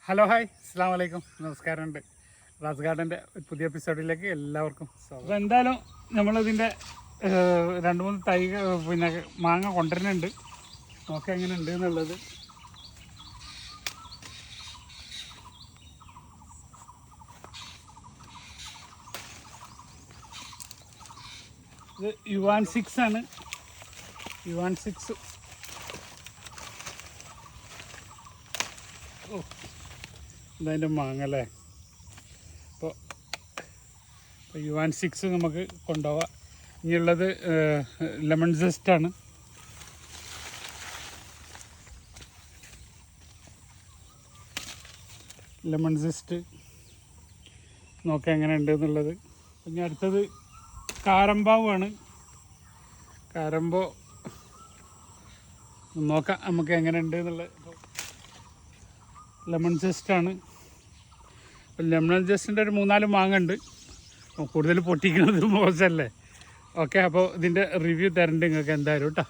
Hello hi അസ്സാം വലൈക്കും നമസ്കാരമുണ്ട്. റാസ് ഗാർഡൻ്റെ പുതിയ എപ്പിസോഡിലേക്ക് എല്ലാവർക്കും സ്വാഗതം. അപ്പോൾ എന്തായാലും നമ്മളിതിൻ്റെ 2-3 തൈ പിന്നെ മാങ്ങ കൊണ്ടുവരുന്നുണ്ട്. നോക്കാം എങ്ങനെ ഉണ്ട് എന്നുള്ളത്. ഇത് യുവാൻ 6 ആണ്. യുവാൻ 6 ഓ ഇതതിൻ്റെ മാങ്ങ അല്ലേ. അപ്പോൾ യുവാൻ 6 നമുക്ക് കൊണ്ടുപോവാം. ഇനിയുള്ളത് ലെമൺ ജസ്റ്റാണ്. ലെമൺ ജസ്റ്റ് നോക്കാം എങ്ങനെ ഉണ്ട് എന്നുള്ളത്. ഇനി അടുത്തത് കാരമ്പാവാണ്. കാരമ്പോ നോക്കാം നമുക്ക് എങ്ങനെ ഉണ്ട് എന്നുള്ളത്. ലെമൺ ജസ്റ്റാണ്. ലെമൺ ജസ്റ്റിൻ്റെ ഒരു 3-4 മാങ്ങ ഉണ്ട്. കൂടുതൽ പൊട്ടിക്കുന്നത് മോശമല്ലേ. ഓക്കെ, അപ്പോൾ ഇതിൻ്റെ റിവ്യൂ തരണ്ട് നിങ്ങൾക്ക് എന്തായാലും കേട്ടോ.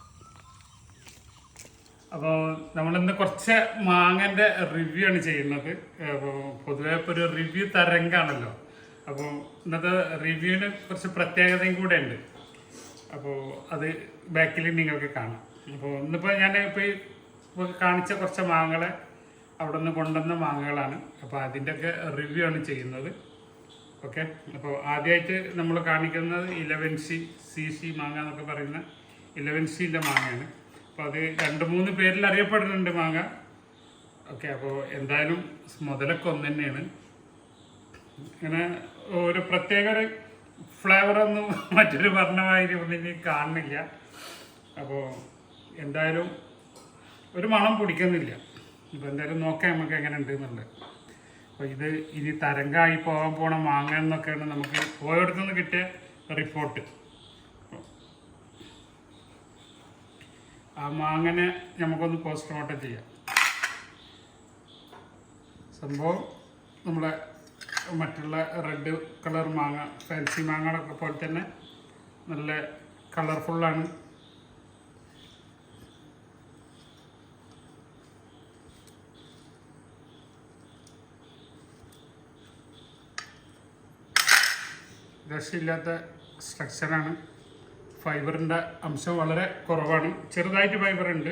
അപ്പോൾ നമ്മളിന്ന് കുറച്ച് മാങ്ങൻ്റെ റിവ്യൂ ആണ് ചെയ്യുന്നത്. അപ്പോൾ പൊതുവെ ഇപ്പോൾ ഒരു റിവ്യൂ തരംഗാണല്ലോ. അപ്പോൾ ഇന്നത്തെ റിവ്യൂവിന് കുറച്ച് പ്രത്യേകതയും കൂടെ ഉണ്ട്. അപ്പോൾ അത് ബാക്കിൽ നിങ്ങൾക്ക് കാണാം. അപ്പോൾ ഇന്നിപ്പോൾ ഞാൻ ഇപ്പോൾ കാണിച്ച കുറച്ച് മാങ്ങകളെ അവിടെ നിന്ന് കൊണ്ടുവന്ന മാങ്ങകളാണ്. അപ്പോൾ അതിൻ്റെയൊക്കെ റിവ്യൂ ആണ് ചെയ്യുന്നത്. ഓക്കെ, അപ്പോൾ ആദ്യമായിട്ട് നമ്മൾ കാണിക്കുന്നത് 11C മാങ്ങ എന്നൊക്കെ പറയുന്ന 11Cൻ്റെ മാങ്ങയാണ്. അപ്പോൾ അത് 2-3 പേരിൽ അറിയപ്പെടുന്നുണ്ട് മാങ്ങ. ഓക്കെ, അപ്പോൾ എന്തായാലും മുതലൊക്കെ ഒന്ന് തന്നെയാണ്. ഇങ്ങനെ ഒരു പ്രത്യേക ഒരു ഫ്ലേവറൊന്നും മറ്റൊരു പറഞ്ഞമാതിരി ഒന്നും കാണുന്നില്ല. അപ്പോൾ എന്തായാലും ഒരു മണം പിടിക്കുന്നില്ല. ഇപ്പോൾ എന്തായാലും നോക്കാം നമുക്ക് എങ്ങനെ ഉണ്ട് എന്നുള്ളത്. അപ്പോൾ ഇത് ഇനി തരംഗമായി പോകാൻ മാങ്ങ എന്നൊക്കെയാണ് നമുക്ക് പോയടുത്തുനിന്ന് കിട്ടിയ റിപ്പോർട്ട്. ആ മാങ്ങനെ നമുക്കൊന്ന് പോസ്റ്റ്മോർട്ടം ചെയ്യാം. സംഭവം നമ്മളെ മറ്റുള്ള റെഡ് കളർ മാങ്ങ, ഫാൻസി മാങ്ങകളൊക്കെ പോലെ തന്നെ നല്ല കളർഫുള്ളാണ്. രക്ഷയില്ലാത്ത സ്ട്രക്ചറാണ്. ഫൈബറിൻ്റെ അംശം വളരെ കുറവാണ്. ചെറുതായിട്ട് ഫൈബർ ഉണ്ട്.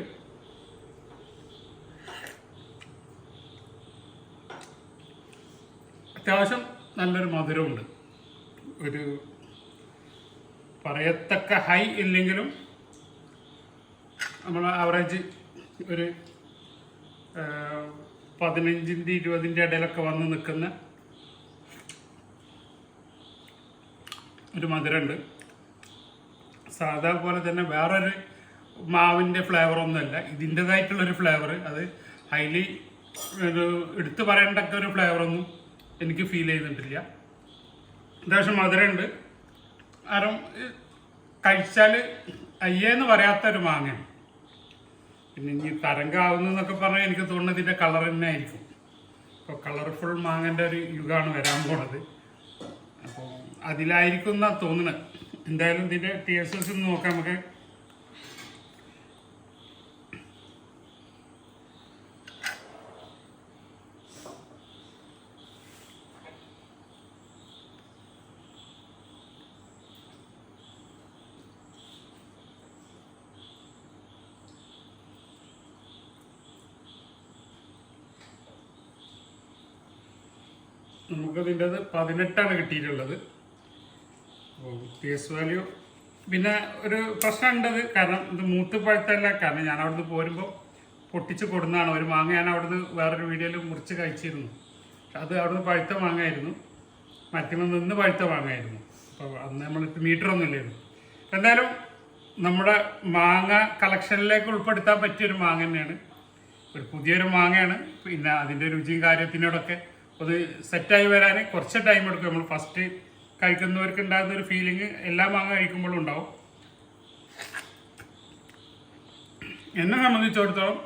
അത്യാവശ്യം നല്ലൊരു മധുരമുണ്ട്. ഒരു പറയത്തക്ക ഹൈ ഇല്ലെങ്കിലും നമ്മൾ ആവറേജ് ഒരു 15-20 ഇടയിലൊക്കെ വന്ന് നിൽക്കുന്ന ഒരു മധുരമുണ്ട്. സാധാ പോലെ തന്നെ വേറൊരു മാവിൻ്റെ ഫ്ലേവറൊന്നുമല്ല, ഇതിൻ്റെതായിട്ടുള്ളൊരു ഫ്ലേവർ. അത് ഹൈലി ഒരു എടുത്തു പറയേണ്ടക്ക ഒരു ഫ്ലേവറൊന്നും എനിക്ക് ഫീൽ ചെയ്യുന്നിട്ടില്ല. അത്യാവശ്യം മധുരമുണ്ട്. ആരും കഴിച്ചാൽ അയ്യേന്ന് പറയാത്തൊരു മാങ്ങയാണ്. പിന്നെ ഇനി തരംഗാവുന്നതെന്നൊക്കെ പറഞ്ഞാൽ എനിക്ക് തോന്നുന്നത് ഇതിൻ്റെ കളർ തന്നെ ആയിരിക്കും. ഇപ്പോൾ കളർഫുൾ മാങ്ങൻ്റെ ഒരു യുഗമാണ് വരാൻ പോണത്. അപ്പോൾ അതിലായിരിക്കും എന്നാണ് തോന്നുന്നത്. എന്തായാലും ഇതിൻ്റെ ടേസ്റ്റ് ഒന്ന് നോക്കാം നമുക്ക്. നമുക്കതിൻ്റെത് 18 കിട്ടിയിട്ടുള്ളത്. PS വാല്യൂ പിന്നെ ഒരു പ്രശ്നം ഉണ്ടത്. കാരണം ഇത് മൂത്ത് പഴുത്തല്ല. കാരണം ഞാൻ അവിടുന്ന് പോരുമ്പോൾ പൊട്ടിച്ച് കൊടുന്നതാണ് ഒരു മാങ്ങ. ഞാൻ അവിടുന്ന് വേറൊരു വീഡിയോയിൽ മുറിച്ച് കഴിച്ചിരുന്നു. അത് അവിടുന്ന് പഴുത്ത മാങ്ങയായിരുന്നു. മറ്റുമ്പോൾ നിന്ന് പഴുത്ത മാങ്ങയായിരുന്നു. അപ്പോൾ അന്ന് നമ്മൾക്ക് മീറ്ററൊന്നും ഇല്ലായിരുന്നു. എന്തായാലും നമ്മുടെ മാങ്ങ കളക്ഷനിലേക്ക് ഉൾപ്പെടുത്താൻ പറ്റിയൊരു മാങ്ങ തന്നെയാണ്. ഒരു പുതിയൊരു മാങ്ങയാണ്. പിന്നെ അതിൻ്റെ രുചിയും കാര്യത്തിനോടൊക്കെ അത് സെറ്റായി വരാൻ കുറച്ച് ടൈം എടുക്കും. നമ്മൾ ഫസ്റ്റ് കഴിക്കുന്നവർക്ക് ഉണ്ടാകുന്ന ഒരു ഫീലിംഗ് എല്ലാ മാങ്ങ കഴിക്കുമ്പോഴും ഉണ്ടാവും. എന്നെ സംബന്ധിച്ചിടത്തോളം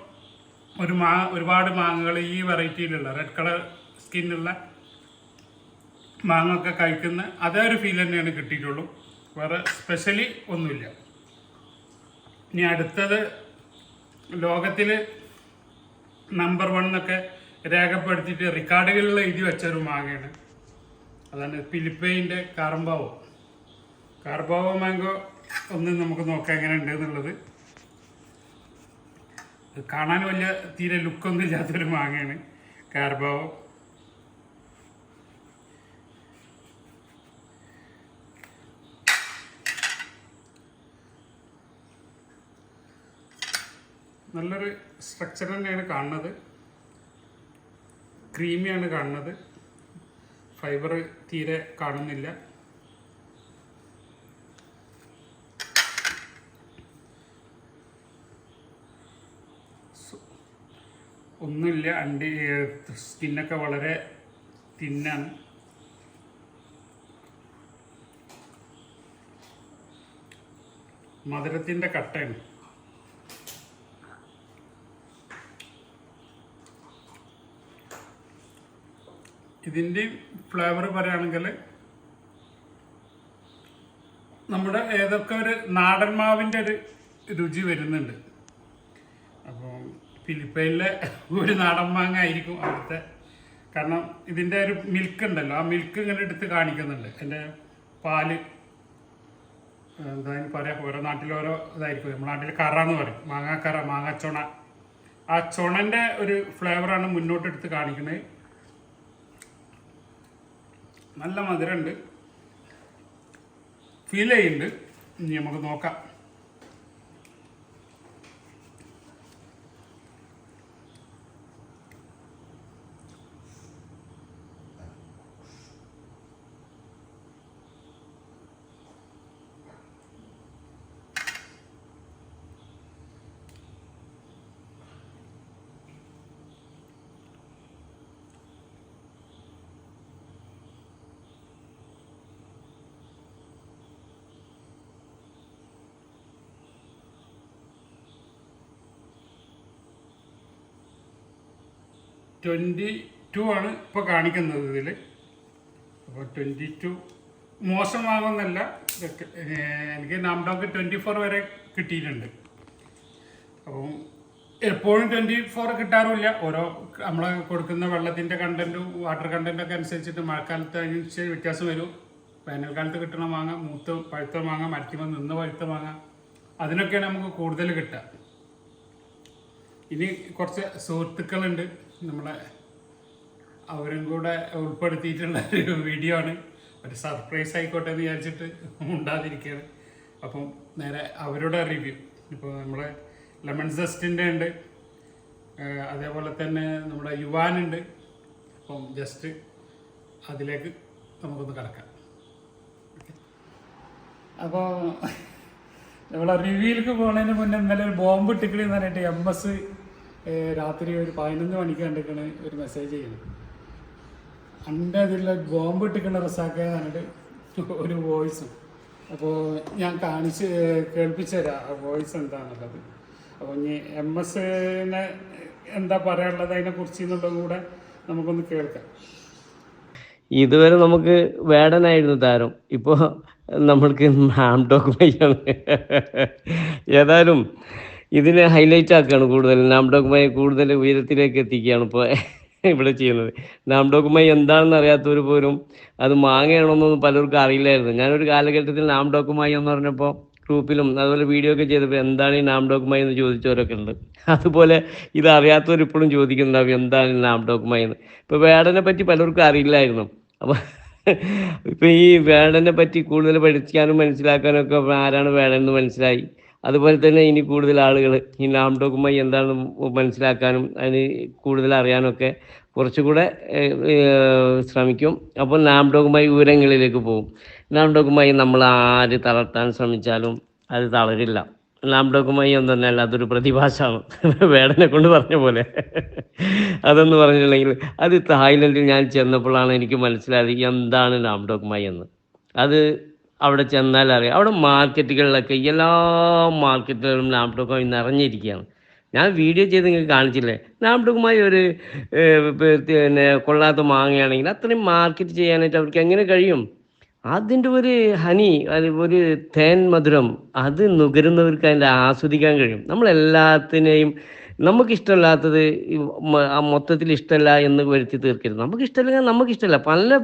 ഒരുപാട് മാങ്ങകൾ ഈ വെറൈറ്റിയിലുള്ള റെഡ് കളർ സ്കിന്നുള്ള മാങ്ങ ഒക്കെ കഴിക്കുന്ന അതേ ഒരു ഫീൽ തന്നെയാണ് കിട്ടിയിട്ടുള്ളൂ. വേറെ സ്പെഷ്യലി ഒന്നുമില്ല. ഇനി അടുത്തത് ലോകത്തിൽ നമ്പർ 1 എന്നൊക്കെ രേഖപ്പെടുത്തിയിട്ട് റെക്കോർഡുകളിൽ എഴുതി വെച്ചൊരു മാങ്ങയാണ്. അതാണ് ഫിലിപ്പൈൻ്റെ കാർബാവോ മാംഗോ. ഒന്ന് നമുക്ക് നോക്കാം എങ്ങനെ ഉണ്ട് എന്നുള്ളത്. കാണാൻ വലിയ തീരെ ലുക്കൊന്നും ഇല്ലാത്തൊരു മാങ്ങയാണ് കാർബാവോ. നല്ലൊരു സ്ട്രക്ചർ തന്നെയാണ് കാണുന്നത്. ക്രീമിയാണ് കാണുന്നത്. ഫൈബർ തീരെ കാണുന്നില്ല. ഒന്നുമില്ല. സ്കിന്നൊക്കെ വളരെ തിന്നാണ്. മധുരത്തിൻ്റെ കട്ടയാണ്. ഇതിൻ്റെ ഫ്ലേവർ പറയുകയാണെങ്കിൽ നമ്മുടെ ഏതൊക്കെ ഒരു നാടൻ മാവിൻ്റെ ഒരു രുചി വരുന്നുണ്ട്. അപ്പോൾ ഫിലിപ്പൈനിലെ ഒരു നാടൻ മാങ്ങ ആയിരിക്കും അവിടുത്തെ. കാരണം ഇതിൻ്റെ ഒരു മിൽക്ക് ഉണ്ടല്ലോ, ആ മിൽക്ക് ഇങ്ങനെ എടുത്ത് കാണിക്കുന്നുണ്ട്. എൻ്റെ പാല് എന്തായാലും പറയാം, ഓരോ നാട്ടിൽ ഓരോ ഇതായിരിക്കും. നമ്മുടെ നാട്ടിൽ കറ എന്ന് പറയും, മാങ്ങാക്കറ, മാങ്ങാച്ചൊണ. ആ ചുണൻ്റെ ഒരു ഫ്ലേവറാണ് മുന്നോട്ട് എടുത്ത് കാണിക്കുന്നത്. നല്ല മധുരമുണ്ട്, ഫീൽ ചെയ്യുന്നുണ്ട്. ഇനി നമുക്ക് നോക്കാം. $22 ആണ് ഇപ്പോൾ കാണിക്കുന്നത് ഇതിൽ. അപ്പോൾ 22 മോശമാകുന്നല്ല. എനിക്ക് നാംഡോക്ക് 24 വരെ കിട്ടിയിട്ടുണ്ട്. അപ്പം എപ്പോഴും 24 കിട്ടാറുമില്ല. ഓരോ നമ്മൾ കൊടുക്കുന്ന വെള്ളത്തിൻ്റെ കണ്ടൻറ്റും വാട്ടർ കണ്ടൻറ്റൊക്കെ അനുസരിച്ചിട്ട് മഴക്കാലത്ത് അതിനനുസരിച്ച് വ്യത്യാസം വരും. വേനൽക്കാലത്ത് കിട്ടണ മാങ്ങ, പഴുത്ത മാങ്ങ, മരത്തിമ നിന്ന് പഴുത്ത മാങ്ങ, അതിനൊക്കെയാണ് നമുക്ക് കൂടുതൽ കിട്ടുക. ഇനി കുറച്ച് സുഹൃത്തുക്കളുണ്ട് നമ്മളെ, അവരും കൂടെ ഉൾപ്പെടുത്തിയിട്ടുള്ള ഒരു വീഡിയോ ആണ്. ഒരു സർപ്രൈസ് ആയിക്കോട്ടെ എന്ന് വിചാരിച്ചിട്ട് ഉണ്ടാതിരിക്കുകയാണ്. അപ്പം നേരെ അവരുടെ റിവ്യൂ. ഇപ്പോൾ നമ്മുടെ ലെമൺ സെസ്റ്റിൻ്റെ ഉണ്ട്, അതേപോലെ തന്നെ നമ്മുടെ യുവാനുണ്ട്. അപ്പം ജസ്റ്റ് അതിലേക്ക് നമുക്കൊന്ന് കിടക്കാം. അപ്പോൾ നമ്മളെ റിവ്യൂയിലേക്ക് പോകുന്നതിന് മുന്നേ ഇന്നലെ ഒരു ബോംബ് ഇട്ടിക്കണെന്ന് പറഞ്ഞിട്ട് MS രാത്രി ഒരു 11 മണിക്ക് കണ്ടിരിക്കണ ഒരു മെസ്സേജ് ചെയ്യണം. എൻ്റെ അതിലുള്ള ബോംബ് ഇട്ടിക്കണ റസാക്കെന്ന് പറഞ്ഞിട്ട് ഒരു വോയിസും. അപ്പോൾ ഞാൻ കേൾപ്പിച്ചു തരാം ആ വോയിസ് എന്താണെന്നുള്ളത്. അപ്പോൾ ഇനി MS-നെ എന്താ പറയാനുള്ളത് അതിനെക്കുറിച്ച് എന്നുള്ളതും കൂടെ നമുക്കൊന്ന് കേൾക്കാം. ഇതുവരെ നമുക്ക് വേടനായിരുന്നു താരം, ഇപ്പോൾ നമ്മൾക്ക് നാംഡോക്ക് മൈയാണ്. ഏതായാലും ഇതിനെ ഹൈലൈറ്റ് ആക്കുകയാണ് കൂടുതൽ. നാംഡോക്ക് മൈ കൂടുതൽ ഉയരത്തിലേക്ക് എത്തിക്കുകയാണ് ഇപ്പോൾ ഇവിടെ ചെയ്യുന്നത്. നാംഡോക്ക് മൈ എന്താണെന്ന് അറിയാത്തവർ പോലും അത് മാങ്ങയാണോന്നൊന്നും പലർക്കും അറിയില്ലായിരുന്നു. ഞാനൊരു കാലഘട്ടത്തിൽ നാംഡോക്ക് മൈ എന്ന് പറഞ്ഞപ്പോൾ ഗ്രൂപ്പിലും അതുപോലെ വീഡിയോ ഒക്കെ ചെയ്തപ്പോൾ എന്താണ് ഈ നാംഡോക്ക് മൈ എന്ന് ചോദിച്ചവരൊക്കെ ഉണ്ട്. അതുപോലെ ഇത് അറിയാത്തവർ ഇപ്പോഴും ചോദിക്കുന്നുണ്ടാവും എന്താണ് ഈ നാംഡോക്ക് മൈ എന്ന്. ഇപ്പോൾ വേടനെ പറ്റി പലർക്കും അറിയില്ലായിരുന്നു. അപ്പോൾ ഇപ്പം ഈ വേടനെ പറ്റി കൂടുതൽ പഠിക്കാനും മനസ്സിലാക്കാനും ഒക്കെ ആരാണ് വേടൻ എന്ന് മനസ്സിലായി. അതുപോലെ തന്നെ ഇനി കൂടുതൽ ആളുകൾ ഈ നാംഡോക്ക് മൈ എന്താണെന്ന് മനസ്സിലാക്കാനും അതിന് കൂടുതൽ അറിയാനൊക്കെ കുറച്ചുകൂടെ ശ്രമിക്കും. അപ്പോൾ നാംഡോക്ക് മൈ ഉയരങ്ങളിലേക്ക് പോകും. നാംഡോക്ക് മൈ നമ്മൾ ആര് തളർത്താൻ ശ്രമിച്ചാലും അത് തളരില്ല. നാംഡോക്ക് മൈ എന്ന് പറഞ്ഞാൽ അതൊരു പ്രതിഭാസമാണ്, വേടനെ കൊണ്ട് പറഞ്ഞ പോലെ. അതെന്ന് പറഞ്ഞിട്ടുണ്ടെങ്കിൽ അത് തായ്ലൻഡിൽ ഞാൻ ചെന്നപ്പോഴാണ് എനിക്ക് മനസ്സിലായത് എന്താണ് നാംഡോക്ക് മൈ എന്ന്. അത് അവിടെ ചെന്നാൽ അറിയാം. അവിടെ മാർക്കറ്റുകളിലൊക്കെ എല്ലാ മാർക്കറ്റുകളിലും നാംഡോക്ക് മൈ നിറഞ്ഞിരിക്കുകയാണ്. ഞാൻ വീഡിയോ ചെയ്ത് നിങ്ങൾക്ക് കാണിച്ചില്ലേ. നാംഡോക്ക് മൈ ഒരു പിന്നെ കൊള്ളാത്ത മാങ്ങയാണെങ്കിൽ അത്രയും മാർക്കറ്റ് ചെയ്യാനായിട്ട് അവർക്ക് എങ്ങനെ കഴിയും? അതിൻ്റെ ഒരു ഹനി, ഒരു തേൻ മധുരം അത് നുകരുന്നവർക്ക് അതിൻ്റെ ആസ്വദിക്കാൻ കഴിയും. നമ്മളെല്ലാത്തിനെയും നമുക്കിഷ്ടമല്ലാത്തത് മൊത്തത്തിൽ ഇഷ്ടമല്ല എന്ന് വരുത്തി തീർക്കരുത്. നമുക്കിഷ്ടമല്ലെങ്കിൽ നമുക്കിഷ്ടമല്ല. പല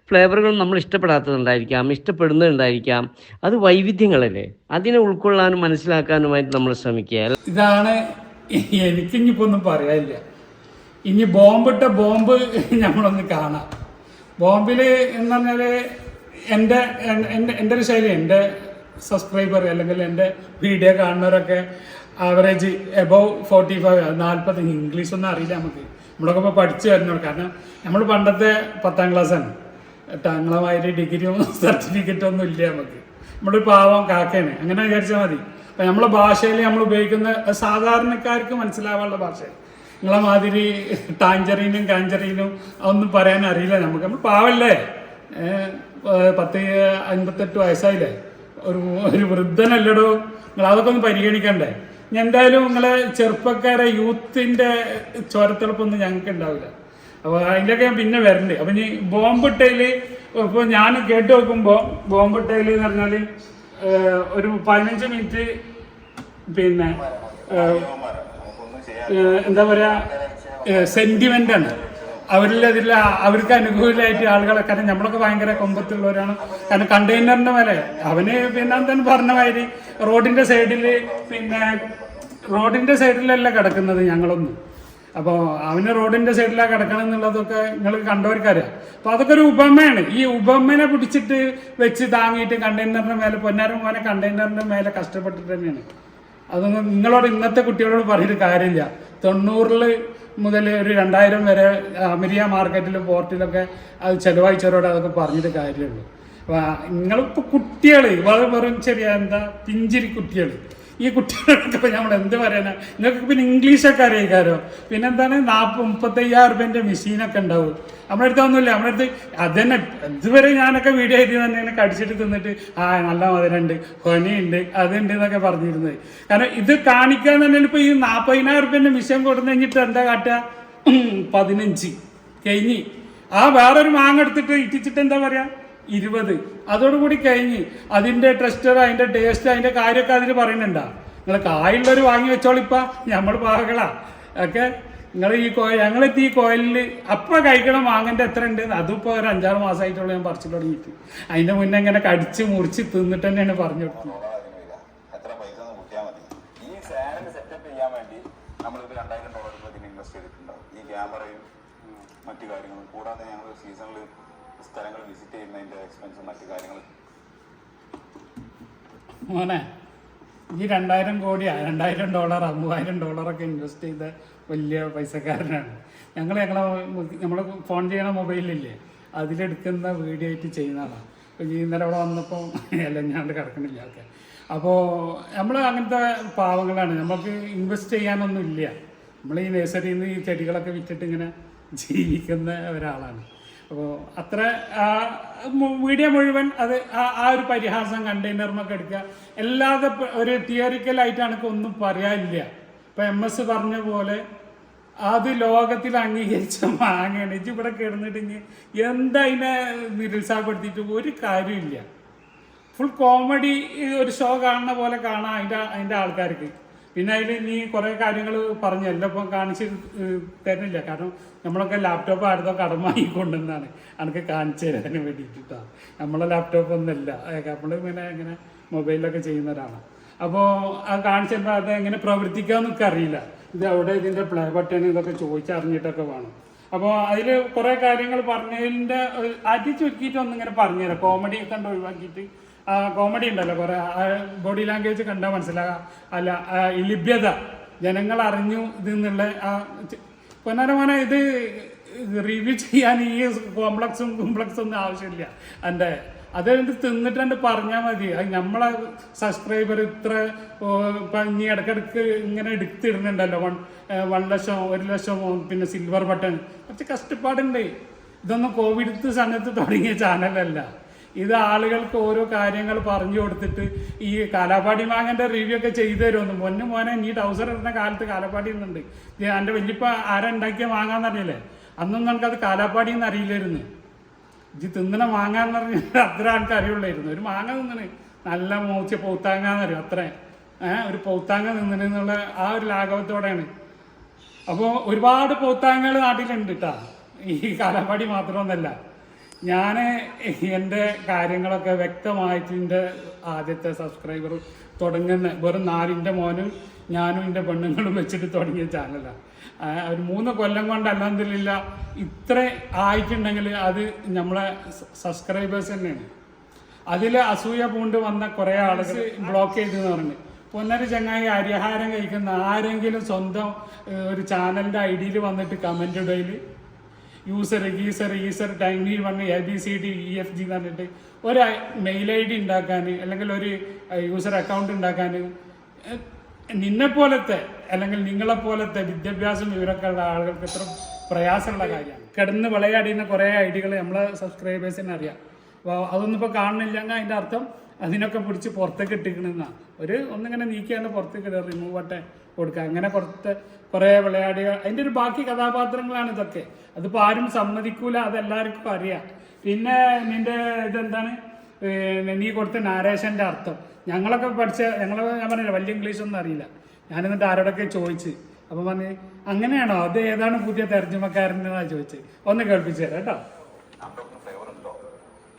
ഫ്ലേവറുകളും നമ്മൾ ഇഷ്ടപ്പെടാത്തതുണ്ടായിരിക്കാം, ഇഷ്ടപ്പെടുന്നതുണ്ടായിരിക്കാം. അത് വൈവിധ്യങ്ങളല്ലേ, അതിനെ ഉൾക്കൊള്ളാനും മനസ്സിലാക്കാനുമായിട്ട് നമ്മൾ ശ്രമിക്കുക. ഇതാണ് എനിക്കിനിയിപ്പോൾ ഒന്നും പറയാനില്ല. ഇനി ബോംബിട്ട ബോംബ് നമ്മളൊന്ന് കാണാം. ബോംബിൽ എന്ന് പറഞ്ഞാൽ എൻ്റെ ഒരു ശൈലി, എൻ്റെ സബ്സ്ക്രൈബർ അല്ലെങ്കിൽ എൻ്റെ വീഡിയോ കാണുന്നവരൊക്കെ ആവറേജ് എബവ് 45, 40. ഇംഗ്ലീഷൊന്നും അറിയില്ല നമുക്ക്. നമ്മളൊക്കെ ഇപ്പോൾ പഠിച്ചു വരുന്നുള്ളൂ. കാരണം നമ്മൾ പണ്ടത്തെ 10ാം ക്ലാസ്സാണ്. ഞങ്ങളമാതിരി ഡിഗ്രിയും സർട്ടിഫിക്കറ്റും ഒന്നും ഇല്ല നമുക്ക്. നമ്മളൊരു പാവം കാക്കയാണ്, അങ്ങനെ വിചാരിച്ചാൽ മതി. അപ്പം നമ്മളെ ഭാഷയിൽ നമ്മൾ ഉപയോഗിക്കുന്ന സാധാരണക്കാർക്ക് മനസ്സിലാവാനുള്ള ഭാഷ. നിങ്ങളെ മാതിരി ടാഞ്ചറീനും കാഞ്ചറീനും ഒന്നും പറയാൻ അറിയില്ല നമുക്ക്. നമ്മൾ പാവല്ലേ, 58 വയസ്സായില്ലേ, ഒരു വൃദ്ധനല്ലടോ. നിങ്ങൾ അതൊക്കെ ഒന്ന് പരിഗണിക്കണ്ടേ. ഇനി എന്തായാലും നിങ്ങളെ ചെറുപ്പക്കാരെ യൂത്തിൻ്റെ ചോരത്തിളപ്പൊന്നും ഞങ്ങൾക്ക് ഉണ്ടാവില്ല. അപ്പോൾ അതിൻ്റെയൊക്കെ ഞാൻ പിന്നെ വരണ്ട്. അപ്പം ഇനി ബോംബിട്ടയിൽ ഇപ്പോൾ ഞാൻ കേട്ട് നോക്കുമ്പോൾ ബോംബിട്ടയിൽ എന്ന് പറഞ്ഞാൽ ഒരു 15 മിനിറ്റ് പിന്നെ എന്താ പറയുക, സെൻറ്റിമെൻ്റാണ് അവരിൽ അവർക്ക് അനുകൂലമായിട്ട് ആളുകളെ. കാരണം നമ്മളൊക്കെ ഭയങ്കര കൊമ്പത്തുള്ളവരാണ്. കാരണം കണ്ടെയ്നറിൻ്റെ മേലെ അവന് പിന്നെ എന്താണ് പറഞ്ഞ മാതിരി റോഡിൻ്റെ സൈഡിലല്ല കിടക്കുന്നത് ഞങ്ങളൊന്നും. അപ്പോൾ അവന് റോഡിൻ്റെ സൈഡിലാണ് കിടക്കണം എന്നുള്ളതൊക്കെ നിങ്ങൾ കണ്ടവർക്കറിയാം. അപ്പോൾ അതൊക്കെ ഒരു ഉപമയാണ്. ഈ ഉപമനെ പിടിച്ചിട്ട് വെച്ച് താങ്ങിയിട്ട് കണ്ടെയ്നറിൻ്റെ മേലെ, പൊന്നാരം പോലെ കണ്ടെയ്നറിൻ്റെ മേലെ കഷ്ടപ്പെട്ടിട്ട് തന്നെയാണ്. അതൊന്നും നിങ്ങളോട് ഇന്നത്തെ കുട്ടികളോട് പറഞ്ഞിട്ട് കാര്യമില്ല. 90 മുതൽ ഒരു 2000 വരെ അമരിയ മാർക്കറ്റിലും പോർട്ടിലൊക്കെ അത് ചിലവഴിച്ചവരോട് അതൊക്കെ പറഞ്ഞിട്ട് കാര്യമുള്ളൂ. അപ്പോൾ നിങ്ങളിപ്പോൾ കുട്ടികൾ വെറും ചെറിയ പിഞ്ചിരി കുട്ടികൾ, ഈ കുട്ടികളൊക്കെ ഇപ്പോൾ നമ്മൾ എന്ത് പറയാനാ. നിങ്ങൾക്ക് പിന്നെ ഇംഗ്ലീഷൊക്കെ അറിയിക്കാരോ. പിന്നെന്താണ് 35,000 രൂപേൻ്റെ മെഷീനൊക്കെ ഉണ്ടാവും. നമ്മുടെ അടുത്ത് ഒന്നുമില്ല. നമ്മുടെ അടുത്ത് അത് തന്നെ ഇതുവരെ ഞാനൊക്കെ വീഡിയോ ചെയ്ത് തന്നെ ഇങ്ങനെ കടിച്ചിട്ട് തിന്നിട്ട് നല്ല മധുരമുണ്ട്, കൊനയുണ്ട്, അതുണ്ട് എന്നൊക്കെ പറഞ്ഞിരുന്നത്. കാരണം ഇത് കാണിക്കാൻ തന്നെ ഇപ്പോൾ ഈ 40,000 രൂപേൻ്റെ മെഷീൻ കൊടുത്തു കഴിഞ്ഞിട്ട് എന്താ കാട്ടുക, 15 കഴിഞ്ഞ് വേറൊരു മാങ്ങ എടുത്തിട്ട് ഇട്ടിച്ചിട്ട് എന്താ പറയുക 20, അതോടുകൂടി കഴിഞ്ഞ്. അതിൻ്റെ ടെസ്റ്റർ, അതിൻ്റെ ടേസ്റ്റ്, അതിൻ്റെ കാര്യമൊക്കെ അതിൽ പറയുന്നുണ്ടാ. നിങ്ങൾ കായുള്ളവർ വാങ്ങി വെച്ചോളിപ്പാ, നമ്മൾ പാകളാ ഒക്കെ. നിങ്ങൾ ഞങ്ങളെത്തി ഈ കോയിലിൽ അപ്പം കഴിക്കണം മാങ്ങൻ്റെ എത്ര ഉണ്ട്. അതിപ്പോൾ ഒരു 5-6 മാസമായിട്ടുള്ള ഞാൻ പറിച്ചു തുടങ്ങിയിട്ട്. അതിൻ്റെ മുന്നേ ഇങ്ങനെ കടിച്ച് മുറിച്ച് തിന്നിട്ട് തന്നെയാണ് പറഞ്ഞു കൊടുക്കുന്നത്. മറ്റു കാര്യങ്ങളും കൂടാതെ ഞങ്ങൾ സീസണിൽ സ്ഥലങ്ങൾ വിസിറ്റ് ചെയ്യുന്നതിൻ്റെ എക്സ്പെൻസും മറ്റു കാര്യങ്ങളും. മോനെ ഈ 2000 കോടിയാ, $2,000, $3000 ഇൻവെസ്റ്റ് ചെയ്ത വലിയ പൈസക്കാരനാണ്. നമ്മളെ ഫോൺ ചെയ്യണ മൊബൈലില്ലേ, അതിലെടുക്കുന്ന വീഡിയോ ആയിട്ട് ചെയ്യുന്ന ആളാണ്. അപ്പോൾ ഇന്നലെ അവിടെ വന്നപ്പോൾ എല്ലാം ഞാണ്ട് കിടക്കണില്ല ഒക്കെ. അപ്പോൾ നമ്മൾ അങ്ങനത്തെ പാവങ്ങളാണ്. നമുക്ക് ഇൻവെസ്റ്റ് ചെയ്യാനൊന്നും ഇല്ല. നമ്മൾ ഈ നഴ്സറിയിൽ നിന്ന് ഈ ചെടികളൊക്കെ വിറ്റിട്ട് ഇങ്ങനെ ജീവിക്കുന്ന ഒരാളാണ്. അപ്പോൾ അത്ര വീഡിയോ മുഴുവൻ അത് ആ ഒരു പരിഹാസം കണ്ടെയ്നറിനൊക്കെ എടുക്കുക. അല്ലാതെ ഒരു തിയറിക്കലായിട്ട് എനിക്ക് ഒന്നും പറയാനില്ല. ഇപ്പം MS പറഞ്ഞ പോലെ അത് ലോകത്തിൽ അംഗീകരിച്ച മാങ്ങയാണ്. ഇവിടെ കിടന്നിട്ട് എന്താ അതിനെ നിരുത്സാഹപ്പെടുത്തിയിട്ട് ഒരു കാര്യമില്ല. ഫുൾ കോമഡി ഒരു ഷോ കാണുന്ന പോലെ കാണാം അതിൻ്റെ ആൾക്കാർക്ക്. പിന്നെ അതിൽ നീ കുറേ കാര്യങ്ങൾ പറഞ്ഞു എല്ലാം ഇപ്പം കാണിച്ച് തരുന്നില്ല. കാരണം നമ്മളൊക്കെ ലാപ്ടോപ്പ് ആരുന്നോ കടം വാങ്ങിക്കൊണ്ടെന്നാണ് എനിക്ക് കാണിച്ചു തരാൻ വേണ്ടിയിട്ടാണ്. നമ്മളെ ലാപ്ടോപ്പ് ഒന്നുമല്ല, നമ്മൾ ഇങ്ങനെ മൊബൈലിലൊക്കെ ചെയ്യുന്നവരാണ്. അപ്പോൾ അത് കാണിച്ചപ്പോൾ അത് എങ്ങനെ പ്രവർത്തിക്കാമെന്നൊക്കെ അറിയില്ല. ഇത് അവിടെ ഇതിൻ്റെ പ്ലേ ബട്ടൺ ഇതൊക്കെ ചോദിച്ചറിഞ്ഞിട്ടൊക്കെ വേണം. അപ്പോൾ അതിൽ കുറേ കാര്യങ്ങൾ പറഞ്ഞതിൻ്റെ അടി ചുരുക്കിയിട്ട് ഒന്നിങ്ങനെ പറഞ്ഞുതരാം. കോമഡി കണ്ട് ഒഴിവാക്കിയിട്ട് കോമഡി ഉണ്ടല്ലോ കുറേ, ബോഡി ലാംഗ്വേജ് കണ്ടാൽ മനസ്സിലാകാം. അല്ല ഈ ലഭ്യത ജനങ്ങൾ അറിഞ്ഞു ഇതെന്നുള്ള പൊന്നാരമാന ഇത് റിവ്യൂ ചെയ്യാൻ ഈ കോംപ്ലക്സും ഒന്നും ആവശ്യമില്ല. അതെന്ത് തിന്നിട്ട് പറഞ്ഞാൽ മതി. അത് നമ്മളെ സബ്സ്ക്രൈബർ ഇത്ര ഇപ്പം ഇനി ഇടയ്ക്കിടയ്ക്ക് ഇങ്ങനെ എടുത്തിടുന്നുണ്ടല്ലോ 1 ലക്ഷം 1 ലക്ഷം പിന്നെ സിൽവർ ബട്ടൺ. കുറച്ച് കഷ്ടപ്പാടുണ്ട്. ഇതൊന്നും കോവിഡ് സമയത്ത് തുടങ്ങിയ ചാനലല്ല. ഇത് ആളുകൾക്ക് ഓരോ കാര്യങ്ങൾ പറഞ്ഞു കൊടുത്തിട്ട് ഈ കാലാപ്പാടി മാങ്ങൻ്റെ റിവ്യൂ ഒക്കെ ചെയ്തു തരുമെന്ന്. മോനെ നീ ടൗസർ ഇടുന്ന കാലത്ത് കാലാപ്പാടി ഇന്നുണ്ട്. എൻ്റെ വല്യപ്പ ആരാ ഉണ്ടാക്കിയ മാങ്ങാന്നറിയില്ലേ? അന്നൊന്നും നമുക്കത് കാലാപ്പാടി എന്ന് അറിയില്ലായിരുന്നു. ഇത് തിന്നണ മാങ്ങാന്ന് പറഞ്ഞാൽ അത്ര ആൾക്ക് അറിയുള്ളായിരുന്നു. ഒരു മാങ്ങ തിന്നണ് നല്ല മൂച്ച പൗത്താങ്ങാന്ന് അറിയും, അത്ര ഒരു പൗത്താങ്ങ തിന്നണെന്നുള്ള ആ ഒരു ലാഘവത്തോടെയാണ് അപ്പോൾ ഒരുപാട് പോത്താങ്ങൾ നാട്ടിലുണ്ട് കേട്ടോ, ഈ കാലപ്പാടി മാത്രമൊന്നുമല്ല. ഞാൻ എൻ്റെ കാര്യങ്ങളൊക്കെ വ്യക്തമായിട്ട് എൻ്റെ ആദ്യത്തെ സബ്സ്ക്രൈബർ തുടങ്ങുന്ന വെറും 4 മോനും ഞാനും എൻ്റെ പെണ്ണുങ്ങളും വെച്ചിട്ട് തുടങ്ങിയ ചാനലാണ്. ഒരു 3 കൊല്ലം കൊണ്ട് അൽഹംദുലില്ലാ ഇത്ര ആയിട്ടുണ്ടെങ്കിൽ അത് നമ്മളെ സബ്സ്ക്രൈബേഴ്സ് തന്നെയാണ്. അതിൽ അസൂയ പൂണ്ട് വന്ന കുറേ ആളുകൾ ബ്ലോക്ക് ചെയ്തെന്ന് പറഞ്ഞു. പൊന്നൊരു ചങ്ങായി അരിഹാരം കഴിക്കുന്ന ആരെങ്കിലും സ്വന്തം ഒരു ചാനലിൻ്റെ ഐഡിയിൽ വന്നിട്ട് കമൻ്റ് ഇടയിൽ യൂസർ ടൈനി വന്ന് ABCDEFG എന്ന് പറഞ്ഞിട്ട് ഒരു മെയിൽ ID ഉണ്ടാക്കാൻ അല്ലെങ്കിൽ ഒരു യൂസർ അക്കൗണ്ട് ഉണ്ടാക്കാൻ നിന്നെപ്പോലത്തെ അല്ലെങ്കിൽ നിങ്ങളെപ്പോലത്തെ വിദ്യാഭ്യാസം വിവരമൊക്കെ ഉള്ള ആളുകൾക്ക് എത്ര പ്രയാസമുള്ള കാര്യമാണ്. കിടന്ന് വിളയാടിയുന്ന കുറേ ഐഡികൾ നമ്മളെ സബ്സ്ക്രൈബേഴ്സിന് അറിയാം. അപ്പോൾ അതൊന്നും ഇപ്പോൾ കാണുന്നില്ലെങ്കിൽ അതിൻ്റെ അർത്ഥം അതിനൊക്കെ പിടിച്ച് പുറത്തേക്ക് ഇട്ടിക്കണമെന്നാണ്. ഒന്നിങ്ങനെ നീക്കിയാണ് പുറത്തേക്ക് റിമൂവ് ബട്ടൺ കൊടുക്കുക. അങ്ങനെ കുറേ വിളയാടികൾ അതിൻ്റെ ഒരു ബാക്കി കഥാപാത്രങ്ങളാണ് ഇതൊക്കെ. അതിപ്പോൾ ആരും സമ്മതിക്കൂല, അതെല്ലാവർക്കും അറിയാം. പിന്നെ നിൻ്റെ ഇതെന്താണ് നീ കൊടുത്ത നാരേഷൻ്റെ അർത്ഥം ഞങ്ങളൊക്കെ ഞാൻ പറഞ്ഞില്ല വലിയ ഇംഗ്ലീഷൊന്നും അറിയില്ല. ഞാനെന്നിട്ട് ആരോടൊക്കെ ചോദിച്ച് അപ്പം പറഞ്ഞ് അങ്ങനെയാണോ, അത് ഏതാണ് പുതിയ തർജ്ജമക്കാരനാണ് ചോദിച്ചത്, ഒന്ന് കേൾപ്പിച്ചു തരാം കേട്ടോ. ഫ്ലേവർ ഉണ്ടോ?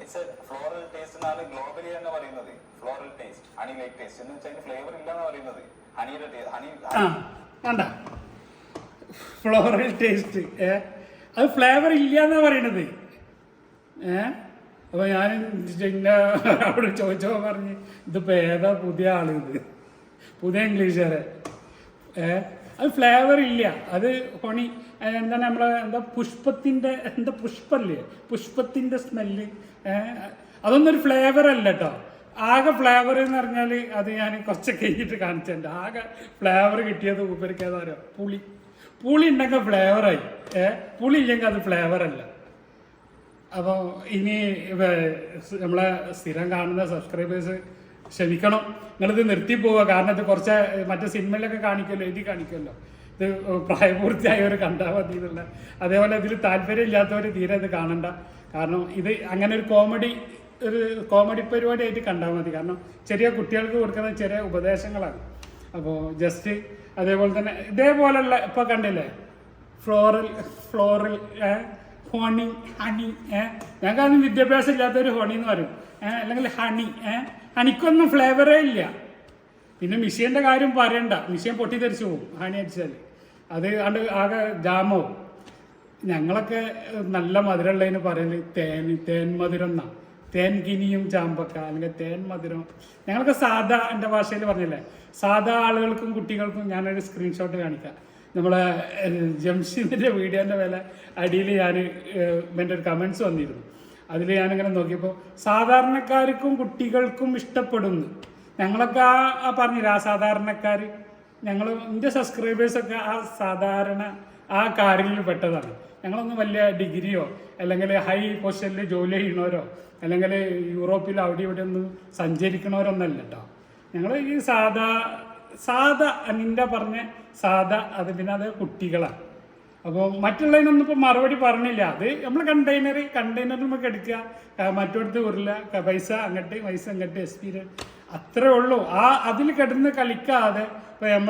ഇറ്റ്സ് ഫ്ലോറൽ ടേസ്റ്റ് എന്നാണ് ഗ്ലോബലി എന്ന് പറയുന്നത്. Floral taste, honey like taste എന്ന് വെച്ചാൽ ഫ്ലേവർ ഇല്ല എന്ന് പറയുന്നത്. ഹണിയുടെ ഹണി വേണ്ട ഫ്ലോറൽ ടേസ്റ്റ് അത് ഫ്ലേവർ ഇല്ല എന്നാണ് പറയണത്. അപ്പോൾ ഞാൻ അവിടെ ചോദിച്ചപ്പോൾ പറഞ്ഞ് ഇതിപ്പോൾ ഏതാ പുതിയ ആൾ, ഇത് പുതിയ ഇംഗ്ലീഷുകാരെ. അത് ഫ്ലേവർ ഇല്ല, അത് ഹണി എന്താണ് നമ്മളെ പുഷ്പല്ലേ, പുഷ്പത്തിൻ്റെ സ്മെല്ല്. അതൊന്നും ഒരു ഫ്ലേവർ അല്ല കേട്ടോ. ആകെ ഫ്ലേവർ എന്ന് പറഞ്ഞാൽ അത് ഞാൻ കുറച്ച് കഴിഞ്ഞിട്ട് കാണിച്ചിട്ടുണ്ട്. ആകെ ഫ്ലേവർ കിട്ടിയത് ഉപരിക്ക് ഏതാ പറയുക, പുളി ഉണ്ടെങ്കിൽ ഫ്ലേവറായി. പുളി ഇല്ലെങ്കിൽ അത് ഫ്ലേവറല്ല. അപ്പോൾ ഇനി നമ്മളെ സ്ഥിരം കാണുന്ന സബ്സ്ക്രൈബേഴ്സ് ക്ഷമിക്കണം, നിങ്ങളിത് നിർത്തി പോവുക. കാരണം ഇത് കുറച്ച് മറ്റേ സിനിമയിലൊക്കെ കാണിക്കുമല്ലോ, എഴുതി കാണിക്കുമല്ലോ ഇത് പ്രായപൂർത്തിയായവർ കണ്ടാൽ മതി എന്നുള്ള. അതേപോലെ ഇതിൽ താല്പര്യമില്ലാത്തവർ തീരെ ഇത് കാണണ്ട. കാരണം ഇത് അങ്ങനെ ഒരു കോമഡി പരിപാടിയായിട്ട് കണ്ടാൽ മതി. കാരണം ചെറിയ കുട്ടികൾക്ക് കൊടുക്കുന്ന ചെറിയ ഉപദേശങ്ങളാണ്. അപ്പോൾ ജസ്റ്റ് അതേപോലെ തന്നെ ഇതേപോലെയുള്ള ഇപ്പോൾ കണ്ടില്ലേ ഫ്ലോറൽ ഹണി ഞങ്ങൾക്ക് അതൊന്നും വിദ്യാഭ്യാസം ഇല്ലാത്തൊരു ഹണി എന്ന് പറയും, അല്ലെങ്കിൽ ഹണിക്കൊന്നും ഫ്ലേവറേ ഇല്ല. പിന്നെ മിഷ്യൻ്റെ കാര്യം പറയണ്ട, മിഷ്യൻ പൊട്ടിത്തെറിച്ച് പോകും ഹണി അടിച്ചാൽ, അത് ആകെ ജാമാവും. ഞങ്ങളൊക്കെ നല്ല മധുരമുള്ളതിന് പറയല് തേൻ മധുരം എന്നാണ്. തേൻ കിനിയും ചാമ്പക്ക അല്ലെങ്കിൽ തേൻ മധുരം. ഞങ്ങൾക്ക് സാധാ എൻ്റെ ഭാഷയിൽ പറഞ്ഞില്ലേ, സാധാ ആളുകൾക്കും കുട്ടികൾക്കും ഞാനൊരു സ്ക്രീൻഷോട്ട് കാണിക്കാം. നമ്മളെ ജംഷീദിൻ്റെ വീഡിയോൻ്റെ വില അടിയിൽ ഞാൻ എൻ്റെ ഒരു കമൻസ് വന്നിരുന്നു. അതിൽ ഞാനിങ്ങനെ നോക്കിയപ്പോൾ സാധാരണക്കാർക്കും കുട്ടികൾക്കും ഇഷ്ടപ്പെടുന്നു. ഞങ്ങളൊക്കെ ആ പറഞ്ഞില്ല, ആ സാധാരണക്കാർ എൻ്റെ സബ്സ്ക്രൈബേഴ്സൊക്കെ ആ കാര്യങ്ങളിൽ പെട്ടതാണ്. ഞങ്ങളൊന്നും വലിയ ഡിഗ്രിയോ അല്ലെങ്കിൽ ഹൈ പൊസിഷനിൽ ജോലി ചെയ്യുന്നവരോ അല്ലെങ്കിൽ യൂറോപ്പിൽ അവിടെ ഇവിടെ ഒന്നും സഞ്ചരിക്കണവരൊന്നല്ല കേട്ടോ. ഞങ്ങൾ ഈ സാധാ നിൻ്റെ പറഞ്ഞ സാധാ അത് പിന്നെ അത് കുട്ടികളാണ്. അപ്പോൾ മറ്റുള്ളതിനൊന്നും ഇപ്പോൾ മറുപടി പറഞ്ഞില്ല. അത് നമ്മൾ കണ്ടെയ്നറിൽ നമുക്ക് എടുക്കുക, മറ്റൊടുത്ത് ഉരുള പൈസ അങ്ങോട്ട് എക്സ്പീരിയൻസ് അത്രേ ഉള്ളൂ. അതിൽ കിടന്ന് കളിക്കാതെ ഇപ്പോൾ എം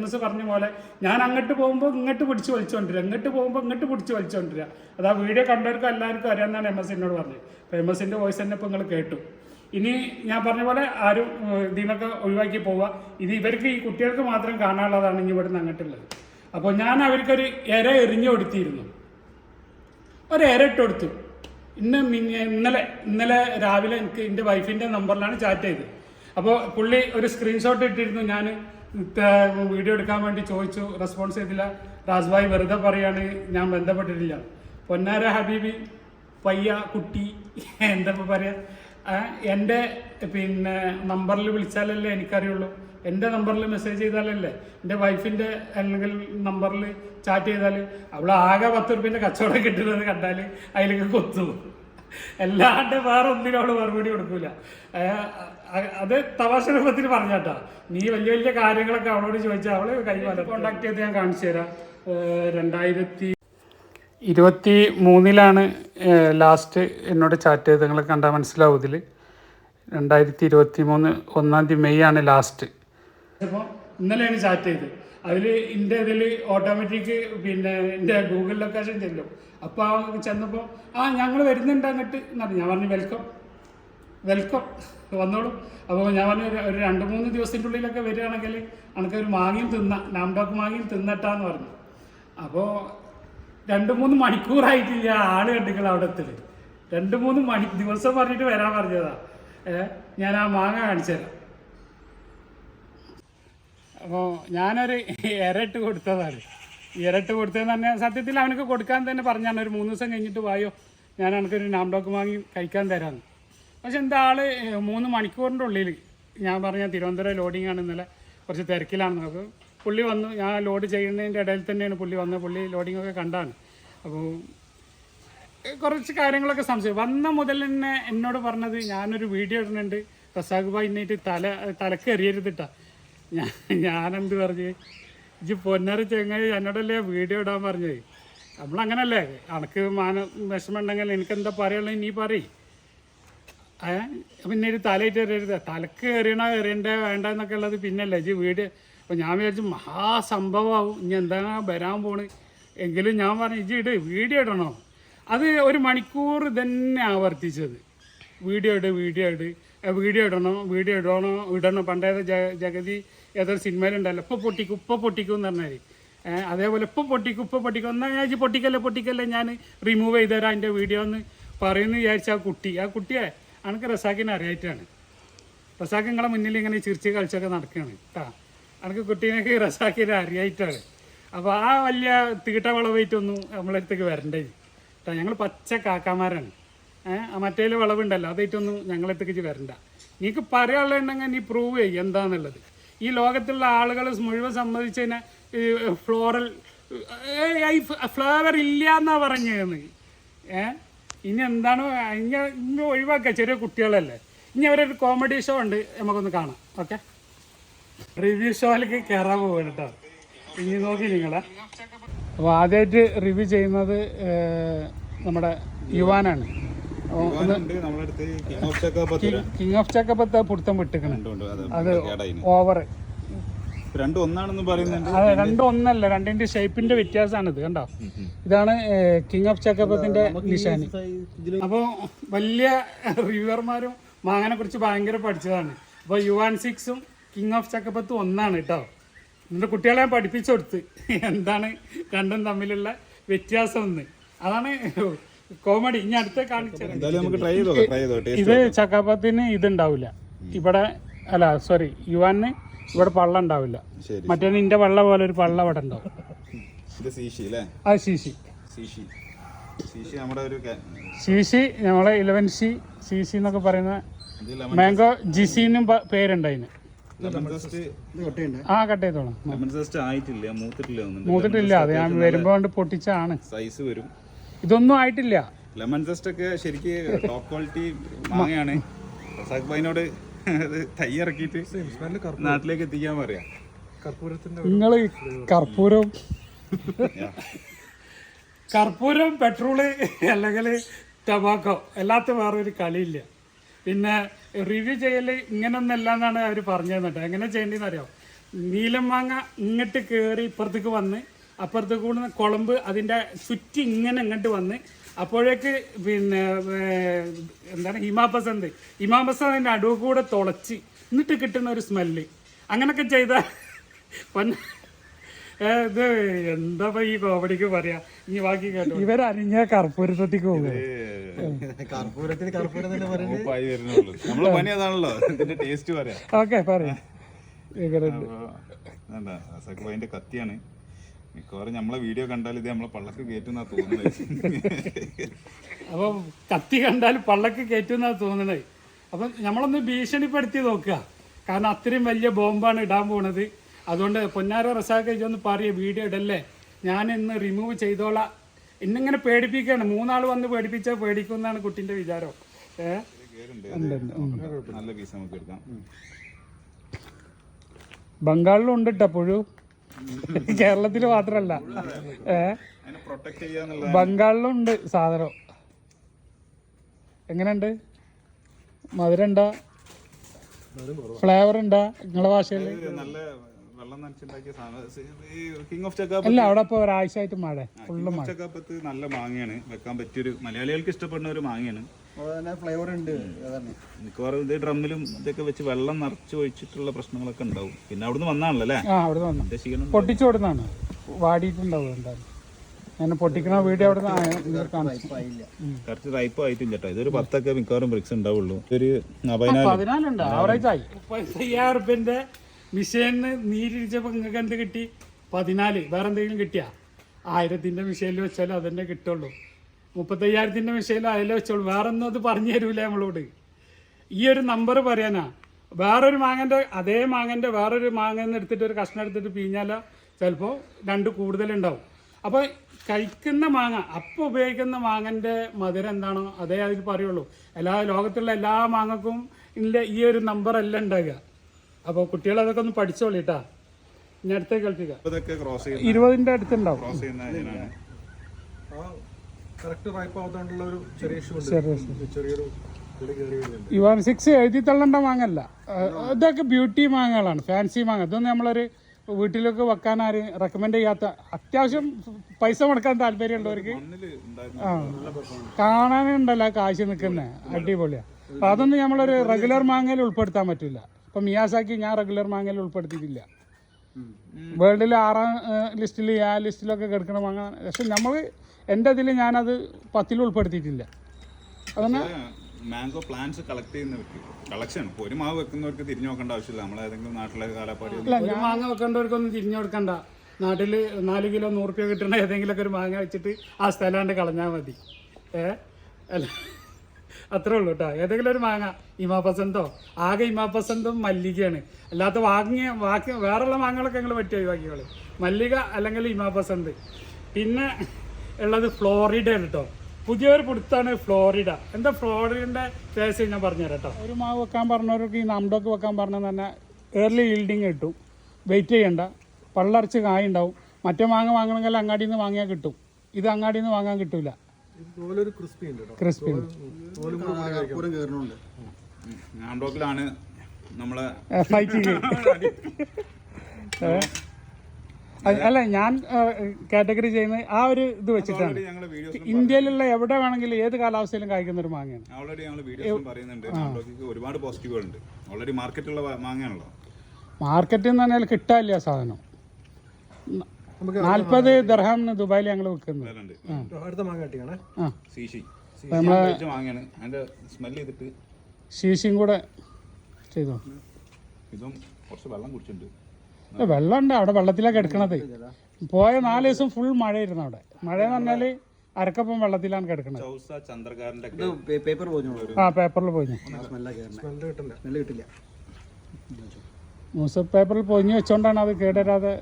എസ് പറഞ്ഞ പോലെ ഞാൻ അങ്ങോട്ട് പോകുമ്പോൾ ഇങ്ങോട്ട് പിടിച്ച് വലിച്ചുകൊണ്ടിരിക്കുക, ഇങ്ങോട്ട് പോകുമ്പോൾ ഇങ്ങോട്ട് പിടിച്ച് വലിച്ചുകൊണ്ടിരിക്കുക. അത് ആ വീഡിയോ കണ്ടവർക്കും എല്ലാവർക്കും അറിയാമെന്നാണ് എം എസ് പറഞ്ഞത്. അപ്പോൾ എം എസിൻ്റെ വോയിസ് തന്നെ ഇപ്പോൾ നിങ്ങൾ കേട്ടു. ഇനി ഞാൻ പറഞ്ഞ പോലെ ആരും ഇതിനൊക്കെ ഒഴിവാക്കി പോവുക. ഇത് ഇവർക്ക് ഈ കുട്ടികൾക്ക് മാത്രം കാണാനുള്ളതാണ് ഇനി ഇവിടുന്ന് അങ്ങോട്ടുള്ളത്. അപ്പോൾ ഞാൻ അവർക്കൊരു എറിഞ്ഞു കൊടുത്തിരുന്നു, ഒരു ഇട്ട് കൊടുത്തു. ഇന്നലെ രാവിലെ എനിക്ക് എൻ്റെ വൈഫിൻ്റെ നമ്പറിലാണ് ചാറ്റ് ചെയ്തത്. അപ്പോൾ പുള്ളി ഒരു സ്ക്രീൻഷോട്ട് ഇട്ടിരുന്നു. ഞാൻ വീഡിയോ എടുക്കാൻ വേണ്ടി ചോദിച്ചു, റെസ്പോൺസ് ചെയ്തില്ല. റാസ്ബായി വെറുതെ പറയാണ് ഞാൻ ബന്ധപ്പെട്ടിട്ടില്ല. പൊന്നാര ഹബീബി പയ്യ കുട്ടി എന്താ പറയുക, എൻ്റെ പിന്നെ നമ്പറിൽ വിളിച്ചാലല്ലേ എനിക്കറിയുള്ളൂ. എൻ്റെ നമ്പറിൽ മെസ്സേജ് ചെയ്താലല്ലേ, എൻ്റെ വൈഫിൻ്റെ അല്ലെങ്കിൽ നമ്പറിൽ ചാറ്റ് ചെയ്താൽ അവൾ ആകെ 10 റുപ്യൻ്റെ കച്ചവടം കിട്ടുന്നത് കണ്ടാൽ അതിലേക്ക് കൊത്തു. അല്ലാണ്ട് വേറെ ഒന്നിനും അവൾ മറുപടി കൊടുക്കൂല. അത് തമാശ രൂപത്തിൽ പറഞ്ഞാട്ടാ. നീ വലിയ വലിയ കാര്യങ്ങളൊക്കെ അവളോട് ചോദിച്ചാൽ അവൾ കൈമാറി കോണ്ടാക്ട് ചെയ്ത് ഞാൻ കാണിച്ചു തരാം. 2023 ലാസ്റ്റ് എന്നോട് ചാറ്റ് ചെയ്ത്, നിങ്ങൾ കണ്ടാൽ മനസ്സിലാവും. ഇതിൽ 2023 1 മെയ് ആണ് ലാസ്റ്റ്. അപ്പോൾ ഇന്നലെയാണ് ചാറ്റ് ചെയ്തത്. അതിൽ എൻ്റെ ഇതിൽ ഓട്ടോമാറ്റിക് പിന്നെ എൻ്റെ ഗൂഗിൾ ലൊക്കേഷൻ ചെല്ലും. അപ്പോൾ ആ ചെന്നപ്പോൾ ഞങ്ങൾ വരുന്നുണ്ട് അങ്ങോട്ട് എന്ന് പറഞ്ഞു. ഞാൻ പറഞ്ഞു വെൽക്കം വന്നോളൂ. അപ്പോൾ ഞാൻ പറഞ്ഞു ഒരു 2-3 ദിവസത്തിൻ്റെ ഉള്ളിലൊക്കെ വരികയാണെങ്കിൽ എനിക്കൊരു മാങ്ങയും നാംഡോക്ക് മാങ്ങയും തിന്നട്ടാന്ന് പറഞ്ഞു. അപ്പോൾ 2-3 മണിക്കൂറായിട്ടില്ല ആള് കണ്ടിക്കൾ അവിടെ എത്തല്. 2-3 ദിവസം പറഞ്ഞിട്ട് വരാൻ പറഞ്ഞതാ. ഞാൻ ആ മാങ്ങ കാണിച്ചു തരാം. അപ്പോൾ ഞാനൊരു ഇരട്ട് കൊടുത്തതാണ്. ഇരട്ട് കൊടുത്തതെന്ന് പറഞ്ഞാൽ സത്യത്തിൽ അവനക്ക് കൊടുക്കാൻ തന്നെ പറഞ്ഞാണ് ഒരു 3 ദിവസം കഴിഞ്ഞിട്ട് വായോ ഞാൻ എനിക്കൊരു നാംഡോക്ക് വാങ്ങി കഴിക്കാൻ തരാമെന്ന്. പക്ഷെ എന്താ ആള് 3 മണിക്കൂറിൻ്റെ ഉള്ളിൽ ഞാൻ പറഞ്ഞ തിരുവനന്തപുരം ലോഡിങ് ആണ്, ഇന്നലെ കുറച്ച് തിരക്കിലാണ്. അപ്പോൾ പുള്ളി വന്നു. ഞാൻ ലോഡ് ചെയ്യുന്നതിൻ്റെ ഇടയിൽ തന്നെയാണ് പുള്ളി വന്നത്. പുള്ളി ലോഡിങ്ങൊക്കെ കണ്ടാണ്. അപ്പോൾ കുറച്ച് കാര്യങ്ങളൊക്കെ സംശയം വന്ന മുതൽ തന്നെ എന്നോട് പറഞ്ഞത് ഞാനൊരു വീഡിയോ ഇടുന്നുണ്ട് റസാഖ് ഭായി എന്നിട്ട് തലക്ക് എറിയരുതിട്ടാ. ഞാനെന്ത് പറഞ്ഞ് ഇജ്ജ് പൊന്നറി ചെങ്ങായി എന്നോടല്ലേ വീഡിയോ ഇടാൻ പറഞ്ഞത്. നമ്മളങ്ങനല്ലേ, അനക്ക് വിഷമം ഉണ്ടെങ്കിൽ എനിക്കെന്താ പറയുള്ളത് നീ പറയും. പിന്നെ ഒരു തലയിട്ട് എറിയരുത്, തലക്ക് എറിയണ്ടേ വേണ്ട എന്നൊക്കെ ഉള്ളത് പിന്നല്ലേ ഇജ്ജ് വീഡിയോ. അപ്പോൾ ഞാൻ വിചാരിച്ചു മഹാസംഭവമാവും ഇനി എന്താ വരാൻ പോണ്. എങ്കിലും ഞാൻ പറഞ്ഞു ഇജ്ജ് വീഡിയോ ഇടണോ. അത് 1 മണിക്കൂർ തന്നെ ആവർത്തിച്ചത്. വീഡിയോ ഇടണം. പണ്ടേത് ജഗതി ഏതൊരു സിനിമയിലുണ്ടല്ലോ ഇപ്പം പൊട്ടിക്കും എന്ന് പറഞ്ഞാൽ അതേപോലെ ഇപ്പം പൊട്ടിക്കും എന്നാൽ ഞാൻ പൊട്ടിക്കല്ലേ ഞാൻ റിമൂവ് ചെയ്ത് തരാം അതിൻ്റെ വീഡിയോ എന്ന് പറയുമെന്ന് വിചാരിച്ച ആ കുട്ടിയെ എനിക്ക് റസാഖിനെ അറിയായിട്ടാണ്. റസാഖ് നിങ്ങളെ മുന്നിൽ ഇങ്ങനെ ചിരിച്ച് കളിച്ചൊക്കെ നടക്കുകയാണ് കേട്ടോ. എനിക്ക് കുട്ടീനൊക്കെ റസാഖിനെ അറിയായിട്ടാണ്. അപ്പോൾ ആ വലിയ തീട്ടവളവായിട്ടൊന്നും നമ്മളടുത്തേക്ക് വരണ്ടേ കേട്ടോ. ഞങ്ങൾ പച്ച കാക്കാമാരാണ്. മറ്റേല് വളവുണ്ടല്ലോ അതായിട്ടൊന്നും ഞങ്ങളടുത്തേക്ക് വരണ്ട. നീക്ക് പറയാനുള്ളതുണ്ടെങ്കിൽ നീ പ്രൂവ് ചെയ്യും എന്താണെന്നുള്ളത്. ഈ ലോകത്തുള്ള ആളുകൾ മുഴുവൻ സമ്മതിച്ചതിനെ ഫ്ലേവർ ഇല്ല എന്നാ പറഞ്ഞതെന്ന്. ഇനി എന്താണ് ഇനി ഒഴിവാക്കുക, ചെറിയ കുട്ടികളല്ലേ. ഇനി അവരൊരു കോമഡി ഷോ ഉണ്ട്, നമുക്കൊന്ന് കാണാം. ഓക്കെ, റിവ്യൂ ഷോയിലേക്ക് കയറാൻ പോവുകയാണ് കേട്ടോ. ഇനി നോക്കി നിങ്ങളെ. അപ്പോൾ ആദ്യമായിട്ട് റിവ്യൂ ചെയ്യുന്നത് നമ്മുടെ യുവാനാണ്. King of ചക്കപ്പത്ത് പുടുത്തം വിട്ടിക്കണം. അത് ഓവർ 2-1 പറയുന്നുണ്ട്. അതെ 2-1 2ന്റെ ഷേപ്പിന്റെ വ്യത്യാസമാണ് ഇത് കണ്ടോ. ഇതാണ് കിങ് ഓഫ് ചക്കപ്പത്തിന്റെ നിശാനി. അപ്പോൾ വലിയ റിവ്യൂവർമാരും മാങ്ങനെ കുറിച്ച് ഭയങ്കര പഠിച്ചതാണ്. അപ്പോൾ യുവാൻ 6ഉം കിങ് ഓഫ് ചക്കപ്പത്തും 1 കേട്ടോ. എന്നിട്ട് കുട്ടികളെ ഞാൻ പഠിപ്പിച്ചു കൊടുത്ത് എന്താണ് രണ്ടും തമ്മിലുള്ള വ്യത്യാസം എന്ന്. അതാണ് കോമഡി. ഇനി അടുത്ത കാണിച്ചത് ഇത് ചക്കപ്പത്തിന് ഇതുണ്ടാവില്ല ഇവിടെ, അല്ല സോറി യുവാന് ഇവിടെ പള്ള ഉണ്ടാവില്ല. മറ്റേ നിന്റെ പള്ള പോലെ ഒരു പള്ള ഇവിടെ ഉണ്ടാവും. അത് ശീശി നമ്മളെ 11C CC എന്നൊക്കെ പറയുന്ന മാംഗോ ജിസിന്നും പേരുണ്ട് അതിന്. കട്ട് ചെയ്തോളാം. മൂത്തിട്ടില്ല, അത് ഞാൻ വരുമ്പോ കൊണ്ട് പൊട്ടിച്ചാണ്. സൈസ് വരും. ഇതൊന്നും ആയിട്ടില്ല. ലെമൺ ജസ്റ്റ് ഒക്കെ ശരിക്കും ടോപ്പ് ക്വാളിറ്റി മാങ്ങയാണ്. റസാഖ് ഭായിനോട് തൈ ഇറക്കിയിട്ട് നാട്ടിലേക്ക് എത്തിക്കാൻ പറയാ. നിങ്ങള് കർപ്പൂരം പെട്രോള് അല്ലെങ്കിൽ ടൊബാക്കോ അല്ലാത്ത വേറൊരു കളിയില്ല. പിന്നെ റിവ്യൂ ചെയ്യൽ ഇങ്ങനൊന്നല്ല എന്നാണ് അവർ പറഞ്ഞു തന്നിട്ട്. എങ്ങനെ ചെയ്യേണ്ടതെന്ന് അറിയാം. നീലം മാങ്ങ ഇങ്ങോട്ട് കയറി ഇപ്പുറത്തേക്ക് വന്ന് അപ്പുറത്തേക്ക് കൂടുന്ന കുളമ്പ് അതിൻ്റെ ചുറ്റി ഇങ്ങനെ ഇങ്ങോട്ട് വന്ന് അപ്പോഴേക്ക് പിന്നെ എന്താണ് ഹിമാപസന്ത് അതിൻ്റെ അടുവ് കൂടെ തുളച്ച് എന്നിട്ട് കിട്ടുന്ന ഒരു സ്മെല്ല്. അങ്ങനൊക്കെ ചെയ്താൽ ഇത് എന്താ ഈ കോമഡിക്ക് പറയാ. ഇനി ബാക്കി കേട്ടോ. ഇവരറിഞ്ഞ കർപ്പൂരത്തേക്ക് പോകും. ഓക്കെ പറയാം. കത്തിയാണ് മിക്കവാറും നമ്മളെ വീഡിയോ കണ്ടാൽ ഇത് നമ്മളെ പള്ളക്ക് കയറ്റുന്ന തോന്നുന്നത്. അപ്പം കത്തി കണ്ടാൽ പള്ളക്ക് കയറ്റുന്ന തോന്നുന്നത്. അപ്പം നമ്മളൊന്ന് ഭീഷണിപ്പെടുത്തി നോക്കുക. കാരണം അത്രയും വലിയ ബോംബാണ് ഇടാൻ പോണത്. അതുകൊണ്ട് പൊന്നാര റസാഖ് ഇതൊന്ന് പറയുക, വീഡിയോ ഇടല്ലേ, ഞാൻ ഇന്ന് റിമൂവ് ചെയ്തോളാം. ഇന്നിങ്ങനെ പേടിപ്പിക്കുകയാണ്. 3 ആൾ വന്ന് പേടിപ്പിച്ചാൽ പേടിക്കുമെന്നാണ് കുട്ടീൻ്റെ വിചാരം. ബംഗാളിലും ഉണ്ട് കേട്ടോ പുഴു, കേരളത്തിൽ മാത്രല്ല. ബംഗാളിലും ഉണ്ട് സാധനം. എങ്ങനെയുണ്ട്? മധുരം ഉണ്ടാ? ഫ്ലേവർ ഉണ്ടാ നിങ്ങളെ ഭാഷയിൽ? വെള്ളം നനച്ചുണ്ടാക്കിയ സാധനം ഈ കിങ് ഓഫ് ചക്കാപ്പത്ത്. അല്ല അവിടെ ഇപ്പോൾ ഒരാഴ്ച ആയിട്ട് മഴ ഫുള്ള് മഴ. ചക്കാപ്പത്ത് നല്ല മാങ്ങയാണ്, വെക്കാൻ പറ്റിയൊരു മലയാളികൾക്ക് ഇഷ്ടപ്പെടുന്ന ഒരു മാങ്ങയാണ്. ഫ്ലേവർ ഉണ്ട്. മിക്കവാറും ഇത് ഡ്രമ്മിലും ഇതൊക്കെ വെച്ച് വെള്ളം നിറച്ച് ഒഴിച്ചിട്ടുള്ള പ്രശ്നങ്ങളൊക്കെ ഉണ്ടാവും. പിന്നെ അവിടുന്ന് വന്നാണല്ലോ അല്ലേ? ആ അവിടെ വന്നു എന്റെ ക്ഷീണം പൊട്ടിച്ചു കൊടുത്താണ്, വാടിയിട്ടുണ്ടാവും എന്തായാലും. ഞാൻ പൊട്ടിക്കണ വീഡിയോ അവിടെ നിന്ന് കറക്റ്റ് റൈപ്പ് ആയിട്ടില്ല കേട്ടോ. ഇതൊരു 10 മിക്കവാറും ബ്രിക്സ് ഉണ്ടാവുള്ളൂ. ഒരു 14 ആവറേജ് ആയി. 50,000 റുപ്യന്റെ മിഷീനിന് നീരിച്ചപ്പോൾ നിങ്ങൾക്ക് എന്ത് കിട്ടി? 14. വേറെ എന്തെങ്കിലും കിട്ടിയാ? 1000ന്റെ മിഷീനിൽ വെച്ചാലും അതന്നെ കിട്ടുള്ളൂ. 35,000ന്റെ മിഷീനിൽ അതിൽ വെച്ചോളൂ. വേറെ ഒന്നും അത് പറഞ്ഞു തരൂല നമ്മളോട്. ഈ ഒരു നമ്പർ പറയാനാ. വേറൊരു മാങ്ങൻ്റെ അതേ മാങ്ങൻ്റെ വേറൊരു മാങ്ങ എടുത്തിട്ട് ഒരു കഷ്ണം എടുത്തിട്ട് പിഴിഞ്ഞാലോ ചിലപ്പോൾ 2 കൂടുതലുണ്ടാവും. അപ്പോൾ കഴിക്കുന്ന മാങ്ങ അപ്പോൾ ഉപയോഗിക്കുന്ന മാങ്ങൻ്റെ മധുരം എന്താണോ അതേ അതിൽ പറയുള്ളൂ. ലോകത്തുള്ള എല്ലാ മാങ്ങക്കും ഇല്ല ഈ ഒരു നമ്പറല്ല ഉണ്ടാകുക. അപ്പോൾ കുട്ടികൾ അതൊക്കെ ഒന്ന് പഠിച്ചോളിട്ടാ. ഇനി അടുത്തേക്ക് കളിപ്പിക്കാം. 20ന്റെ അടുത്തുണ്ടാവും. ഇവൻ 6 എഴുതി തള്ളേണ്ട മാങ്ങല്ല. ഇതൊക്കെ ബ്യൂട്ടി മാങ്ങകളാണ്, ഫാൻസി മാങ്ങ. ഇതൊന്നും നമ്മളൊരു വീട്ടിലൊക്കെ വെക്കാൻ ആരും റെക്കമെൻഡ് ചെയ്യാത്ത, അത്യാവശ്യം പൈസ മുടക്കാൻ താല്പര്യമുള്ളവർക്ക് കാണാനുണ്ടല്ലോ കാശ് നിൽക്കുന്നത് അടിപൊളിയാണ്. അപ്പം അതൊന്നും നമ്മളൊരു റെഗുലർ മാങ്ങയിൽ ഉൾപ്പെടുത്താൻ പറ്റില്ല. ഇപ്പം മിയാസാക്കി ഞാൻ റെഗുലർ മാങ്ങയിൽ ഉൾപ്പെടുത്തിയിട്ടില്ല. വേൾഡിൽ 6ാം ലിസ്റ്റിൽ 7 ലിസ്റ്റിലൊക്കെ കിടക്കണ മാങ്ങ. പക്ഷെ നമ്മൾ എൻ്റെ ഇതിൽ ഞാനത് 10ൽ ഉൾപ്പെടുത്തിയിട്ടില്ല. അതന്നെ മാംഗോ പ്ലാന്റ്സ് കളക്ട് ചെയ്യുന്നവർക്ക് കളക്ഷൻ. ഒരു മാവ് വെക്കുന്നവർക്ക് തിരിഞ്ഞു നോക്കേണ്ട ആവശ്യമില്ല. നമ്മൾ ഏതെങ്കിലും നാട്ടിലെ കാലാപ്പാടി ഒരു മാങ്ങ വെക്കേണ്ടവർക്കൊന്നും തിരിഞ്ഞു കൊടുക്കണ്ട. നാട്ടിൽ 4 കിലോ 100 രൂപ കിട്ടുന്ന ഏതെങ്കിലുമൊക്കെ ഒരു മാങ്ങ വെച്ചിട്ട് ആ സ്ഥലം കളഞ്ഞാൽ മതി. അല്ല അത്രേ ഉള്ളൂ കേട്ടോ. ഏതെങ്കിലും ഒരു മാങ്ങ ഇമാപസന്തോ, ആകെ ഇമാപസന്തും മല്ലികയാണ്. അല്ലാത്ത ബാക്കി വേറെയുള്ള മാങ്ങകളൊക്കെ ഞങ്ങൾ പറ്റി ഒഴിവാക്കിയോളൂ. മല്ലിക അല്ലെങ്കിൽ ഇമാപസന്ത്. പിന്നെ ഉള്ളത് ഫ്ലോറിഡ കേട്ടോ. പുതിയൊരു പുടുത്താണ് ഫ്ലോറിഡ. എന്താ ഫ്ലോറിഡൻ്റെ ടേസ്റ്റ് ഞാൻ പറഞ്ഞുതരാം കേട്ടോ. ഒരു മാവ് വെക്കാൻ പറഞ്ഞവർക്ക് ഈ നാംഡോക്ക് വെക്കാൻ പറഞ്ഞാൽ തന്നെ ഏർലി ഈൽഡിങ് കിട്ടും. വെയിറ്റ് ചെയ്യണ്ട, പള്ളറച്ച് കായ ഉണ്ടാവും. മറ്റേ മാങ്ങ വാങ്ങണമെങ്കിൽ അങ്ങാടിയിൽ നിന്ന് വാങ്ങിയാൽ കിട്ടും. ഇത് അങ്ങാടിയിൽ നിന്ന് വാങ്ങാൻ കിട്ടില്ല. ക്രിസ്പി നാംഡോക്കിലാണ് നമ്മളെ അല്ല ഞാൻ കാറ്റഗറി ചെയ്യുന്നത് ആ ഒരു ഇത് വെച്ചിട്ടാണ്. ഇന്ത്യയിലുള്ള എവിടെ വേണമെങ്കിലും ഏത് കാലാവസ്ഥയിലും കായ്ക്കുന്ന ഒരു മാങ്ങയാണ്. ഓൾറെഡി ഞങ്ങൾ വീഡിയോസിൽ പറയുന്നുണ്ട്. നാംഡോക്കിക്ക് ഒരുപാട് പോസിറ്റീവുകളുണ്ട്. ഓൾറെഡി മാർക്കറ്റുള്ള മാങ്ങയാണല്ലോ. മാർക്കറ്റിൽ നിന്ന് പറഞ്ഞാൽ കിട്ടാനില്ല സാധനം. 40 ദിർഹംന് ദുബായിൽ ഞങ്ങൾ വെക്കുന്നത്. ശീശയും കൂടെ ചെയ്തോ. ഇതും കുറച്ച് വെള്ളം കുടിച്ചിട്ടുണ്ട്. വെള്ളമുണ്ട് അവിടെ, വെള്ളത്തിലാണ് കിടക്കണത്. പോയ 4 ദിവസം ഫുൾ മഴയായിരുന്നു അവിടെ. മഴ എന്ന് പറഞ്ഞാല് അരക്കപ്പം വെള്ളത്തിലാണ് കിടക്കണത്. ആ പേപ്പറിൽ പോയി ന്യൂസ് പേപ്പറിൽ പൊതിഞ്ഞ് വെച്ചോണ്ടാണ് അത് കേടരാതെ.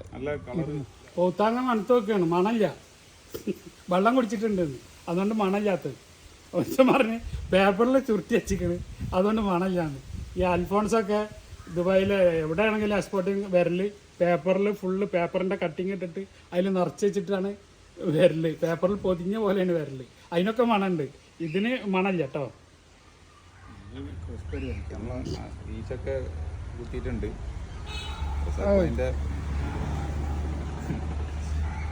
പോത്താങ്ങ മണത്ത് വെക്കുകയാണ്, മണമില്ല. വെള്ളം കുടിച്ചിട്ടുണ്ട് അതുകൊണ്ട് മണമില്ലാത്തത്. ഒച്ച പറഞ്ഞ് പേപ്പറിൽ ചുരുട്ടി വെച്ചിക്കണ് അതുകൊണ്ട് മണമില്ലാന്ന്. ഈ അൽഫോൺസൊക്കെ ദുബായിൽ എവിടെയാണെങ്കിലും എക്സ്പോർട്ടിങ് വരല് പേപ്പറിൽ ഫുള്ള് പേപ്പറിൻ്റെ കട്ടിങ് ഇട്ടിട്ട് അതിൽ നിറച്ച് വെച്ചിട്ടാണ് വരല്. പേപ്പറിൽ പൊതിഞ്ഞ പോലെയാണ് വരല്. അതിനൊക്കെ മണമുണ്ട്, ഇതിന് മണമില്ല കേട്ടോ. ഈച്ചൊക്കെ കുത്തിയിട്ടുണ്ട്.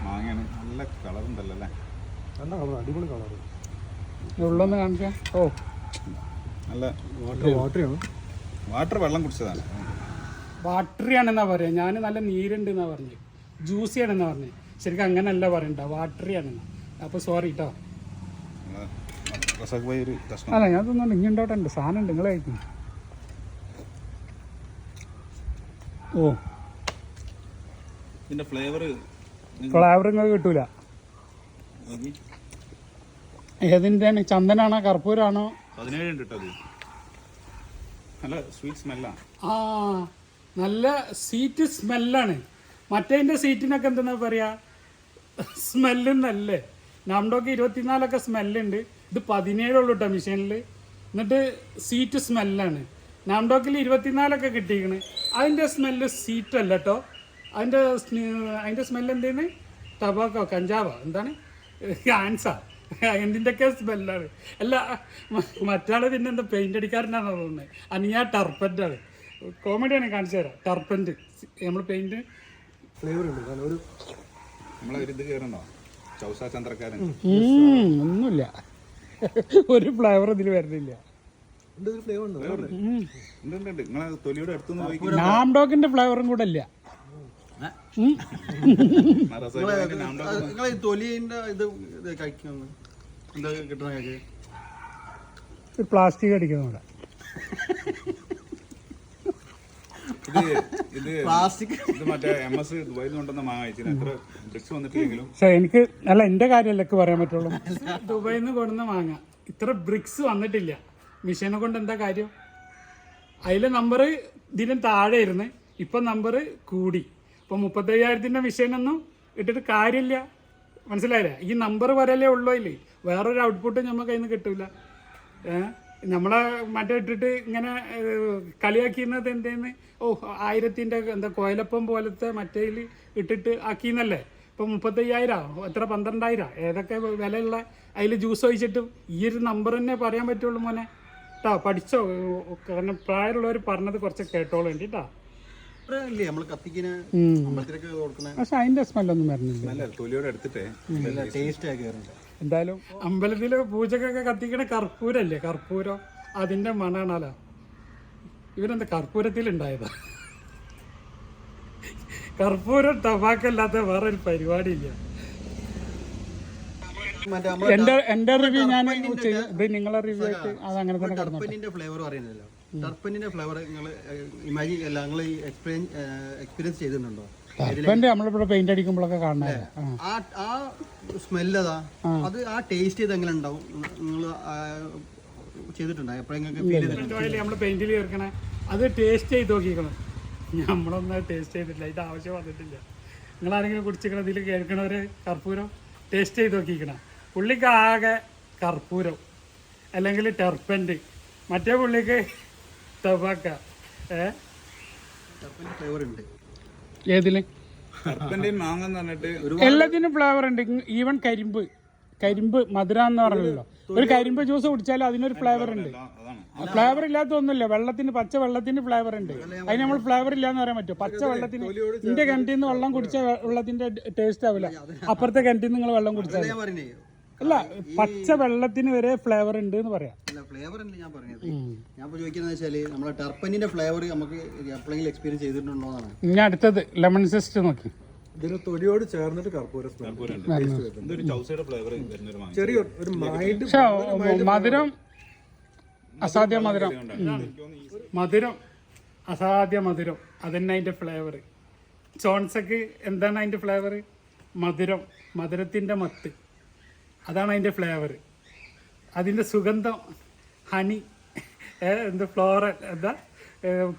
മാങ്ങയാണ്. നല്ല കളറുണ്ടല്ലോ അല്ലേ? നല്ല കളർ, അടിപൊളി കളർ. ഉള്ളൊന്ന് കാണിക്കാം. ഓ നല്ല വാട്ടറിയാണ്. വാട്ടർ വെള്ളം കുടിച്ചതാണ്. വാട്ടറിയാണെന്നാ പറയുക. ഞാൻ നല്ല നീരുണ്ട് എന്നാ പറഞ്ഞു, ജ്യൂസിയാണെന്നാ പറഞ്ഞു. ശരിക്കും അങ്ങനെയല്ല പറയണ്ട, വാട്ടറിയാണെന്നാ. അപ്പോൾ സോറി കേട്ടോ. അല്ല ഞാൻ തോന്നുന്നുണ്ട് ഇങ്ങോട്ടോട്ടുണ്ട് സാധനം ഉണ്ട്, നിങ്ങൾ കഴിക്കും. ഓ ഇതിന്റെ ഫ്ലേവർ നിങ്ങൾക്ക് കിട്ടൂല. ഏതിൻ്റെയാണ്? ചന്ദനാണോ കർപ്പൂരാണോ? 17 ഉണ്ട് കേട്ടോ. നല്ല സ്വീറ്റ് സ്മെല്ലാണ്. ആ നല്ല സ്വീറ്റ് സ്മെല്ലാണ്. മറ്റേതിൻ്റെ സീറ്റിനൊക്കെ എന്താ പറയുക, സ്മെല്ലെന്നല്ലേ. നാംഡോക്ക് 24 സ്മെല്ലുണ്ട്. ഇത് 17 ഉള്ളൂ കേട്ടോ മെഷീനിൽ. എന്നിട്ട് സീറ്റ് സ്മെല്ലാണ്. നാംഡോക്കിൽ 24 കിട്ടിയിരിക്കണ്. അതിൻ്റെ സ്മെല്ല് സീറ്റ് അല്ല കേട്ടോ. അതിൻ്റെ സ്മെല്ല് എന്താണ്? ടബാക്കോ, കഞ്ചാവോ, എന്താണ്, ആൻസാ, എന്തിൻ്റെയൊക്കെ സ്മെല്ലാണ്. അല്ല മറ്റാൾ പിന്നെ എന്താ പെയിൻ്റ് അടിക്കാരനാണോ തോന്നുന്നത്. അനിയാ ടർപ്പൻ്റാണ്. കോമഡിയാണ് കാണിച്ചു തരാം. ടർപ്പൻ്റ് നമ്മൾ പെയിന്റ് ഫ്ലേവർ ഉണ്ട് കാരണം ഒരു നമ്മളെ ഒരു ഇത് കയറുന്നോ ചൗസ ചന്ദ്രക്കാരൻ ഒന്നുമില്ല. ഒരു ഫ്ലേവർ ഇതിൽ വരുന്നില്ല. ഉണ്ട് ഒരു ഫ്ലേവർ ഉണ്ട് ഉണ്ട് നിങ്ങളെ തൊലിയുടെ അടുത്തുനിന്ന് പോയി നാംഡോക്കിന്റെ ഫ്ലേവറും കൂടെ ഇല്ല. നിങ്ങൾ ഈ തൊലിന്റെ ഇത് കഴിക്കുന്നു എന്താ കിട്ടണ പ്ലാസ്റ്റിക് അടിക്കുന്ന കൂടെ. ഇത് മറ്റേ MS ദുബായിൽ കൊണ്ടുവന്ന മാങ്ങ കഴിച്ചിന് എത്ര ബ്രിക്സ് വന്നിട്ടില്ലെങ്കിലും. പക്ഷെ എനിക്ക് അല്ല, എന്റെ കാര്യമല്ല പറയാൻ പറ്റുള്ളൂ. ദുബായിൽ നിന്ന് കൊണ്ടുവന്ന മാങ്ങ ഇത്ര ബ്രിക്സ് വന്നിട്ടില്ല. മിഷീനെ കൊണ്ട് എന്താ കാര്യം? അതിലെ നമ്പർ ഇതിനും താഴെ ഇരുന്ന് ഇപ്പം നമ്പർ കൂടി. ഇപ്പം 35,000 മിഷീനൊന്നും ഇട്ടിട്ട് കാര്യമില്ല. മനസ്സിലായില്ലേ? ഈ നമ്പർ വരല്ലേ ഉള്ളൂ. അതിൽ വേറൊരു ഔട്ട്പുട്ട് നമുക്ക് അതിൽ നിന്ന് കിട്ടില്ല. നമ്മളെ മറ്റേ ഇട്ടിട്ട് ഇങ്ങനെ കളിയാക്കിയിരുന്നത് എന്തേന്ന്, 1000-ന്റെ എന്താ കോയലപ്പം പോലത്തെ മറ്റേതിൽ ഇട്ടിട്ട് ആക്കിയെന്നല്ലേ. ഇപ്പം 35,000 എത്ര 12,000 ഏതൊക്കെ വിലയുള്ള അതിൽ ജ്യൂസ് ഒഴിച്ചിട്ടും ഈ ഒരു നമ്പർ തന്നെ പറയാൻ പറ്റുള്ളൂ മോനെ കേട്ടോ. പഠിച്ചോ, കാരണം പ്രായമുള്ളവർ പറഞ്ഞത് കുറച്ച് കേട്ടോളൂ വേണ്ടിട്ടാ. പക്ഷെ അതിന്റെ സ്മെല്ലൊന്നും വരുന്നില്ല. തൊലിയോടെ എടുത്തിട്ടേ എന്തായാലും അമ്പലത്തില് പൂജക്കൊക്കെ കത്തിക്കണ കർപ്പൂരല്ലേ, കർപ്പൂരം അതിന്റെ മണാണല്ലോ. ഇവരെന്താ കർപ്പൂരത്തിലുണ്ടായതാ? കർപ്പൂരം ടബാക്കല്ലാത്ത വേറെ ഒരു പരിപാടിയില്ല. എന്റെ റിവ്യൂ ഞാൻ ഇത് നിങ്ങളെ റിവ്യൂ ആയിട്ട് അത് അങ്ങനെ തന്നെ ടർപ്പനിന്റെ ഫ്ലേവർ പറയുന്നില്ലല്ലോ. ടർപ്പനിന്റെ ഫ്ലേവർ നിങ്ങൾ ഇമാജിൻ അല്ല, നിങ്ങൾ എക്സ്പീരിയൻസ് ചെയ്തിട്ടുണ്ടോ? ടർപ്പന്റെ നമ്മളിവിടെ പെയിന്റ് അടിക്കുമ്പോഴൊക്കെ കാണുന്നത് ആ സ്മെല്ല് അതാ, അത് ആ ടേസ്റ്റ് ചെയ്ത് എങ്ങനെ ഉണ്ടാവും? നിങ്ങൾ ചെയ്തിട്ടുണ്ടോ എപ്പോഴെങ്കിലും? നമ്മള് പെയിന്റിൽ ചേർക്കണേ അത് ടേസ്റ്റ് ചെയ്ത് നോക്കിക്കണം. നമ്മളൊന്നും ടേസ്റ്റ് ചെയ്തിട്ടില്ല, ഇത് ആവശ്യം വന്നിട്ടില്ല. നിങ്ങളാരെങ്കിലും കുടിച്ചിക്കണം ഇതിൽ കേൾക്കണവര് കർപ്പൂരം ടേസ്റ്റ് ചെയ്ത് നോക്കിക്കണം. പുള്ളിക്ക് ആകെ കർപ്പൂരം അല്ലെങ്കിൽ ടെർപ്പൻ്റ്, മറ്റേ പുള്ളിക്ക് ടബാക്ക. ഫ്ലേവർ ഉണ്ട് ഏതില്? എല്ലാത്തിനും ഫ്ലേവർ ഉണ്ട്. ഈവൻ കരിമ്പ് മധുര എന്ന് പറഞ്ഞല്ലോ. ഒരു കരിമ്പ് ജ്യൂസ് കുടിച്ചാലും അതിനൊരു ഫ്ലേവർ ഉണ്ട്. ഫ്ലേവർ ഇല്ലാത്ത ഒന്നുമില്ല. പച്ച വെള്ളത്തിന് ഫ്ലേവർ ഉണ്ട്. അതിന് നമ്മൾ ഫ്ലേവർ ഇല്ലാന്ന് പറയാൻ പറ്റുമോ? പച്ച വെള്ളത്തിന് ഇന്റെ കിണറ്റിൽ നിന്ന് വെള്ളം കുടിച്ച വെള്ളത്തിന്റെ ടേസ്റ്റ് ആവില്ല അപ്പുറത്തെ കിണറ്റിൽ നിന്ന് നിങ്ങൾ വെള്ളം കുടിച്ചാൽ. അല്ല, പച്ച വെള്ളത്തിന് വരെ ഫ്ലേവർ ഉണ്ട് എന്ന് പറയാം. ഫ്ലേവർ ഉണ്ട് ഞാൻ പറഞ്ഞത്. ഞാൻ ചോദിക്കുന്നത് വെച്ചാല് നമ്മളെ ടർപ്പനിന്റെ ഫ്ലേവർ നമുക്ക് എപ്പോഴെങ്കിലും എക്സ്പീരിയൻസ് ചെയ്തിട്ടുണ്ടോ എന്നാണ്. ഇനി അടുത്തത് ലെമൺ സിസ്റ്റ് നോക്കി. ഇതിന് തൊലിയോട് ചേർന്നിട്ട് കർപ്പൂരം ചെറിയൊരു മധുരം അസാധ്യ മധുരം അതന്നെ അതിന്റെ ഫ്ലേവർ. ചോൺസക്ക് എന്താണ് അതിന്റെ ഫ്ലേവർ? മധുരത്തിന്റെ മത്ത്, അതാണ് അതിന്റെ ഫ്ലേവർ. അതിന്റെ സുഗന്ധം ഹണി, എന്താ ഫ്ലോറൽ, എന്താ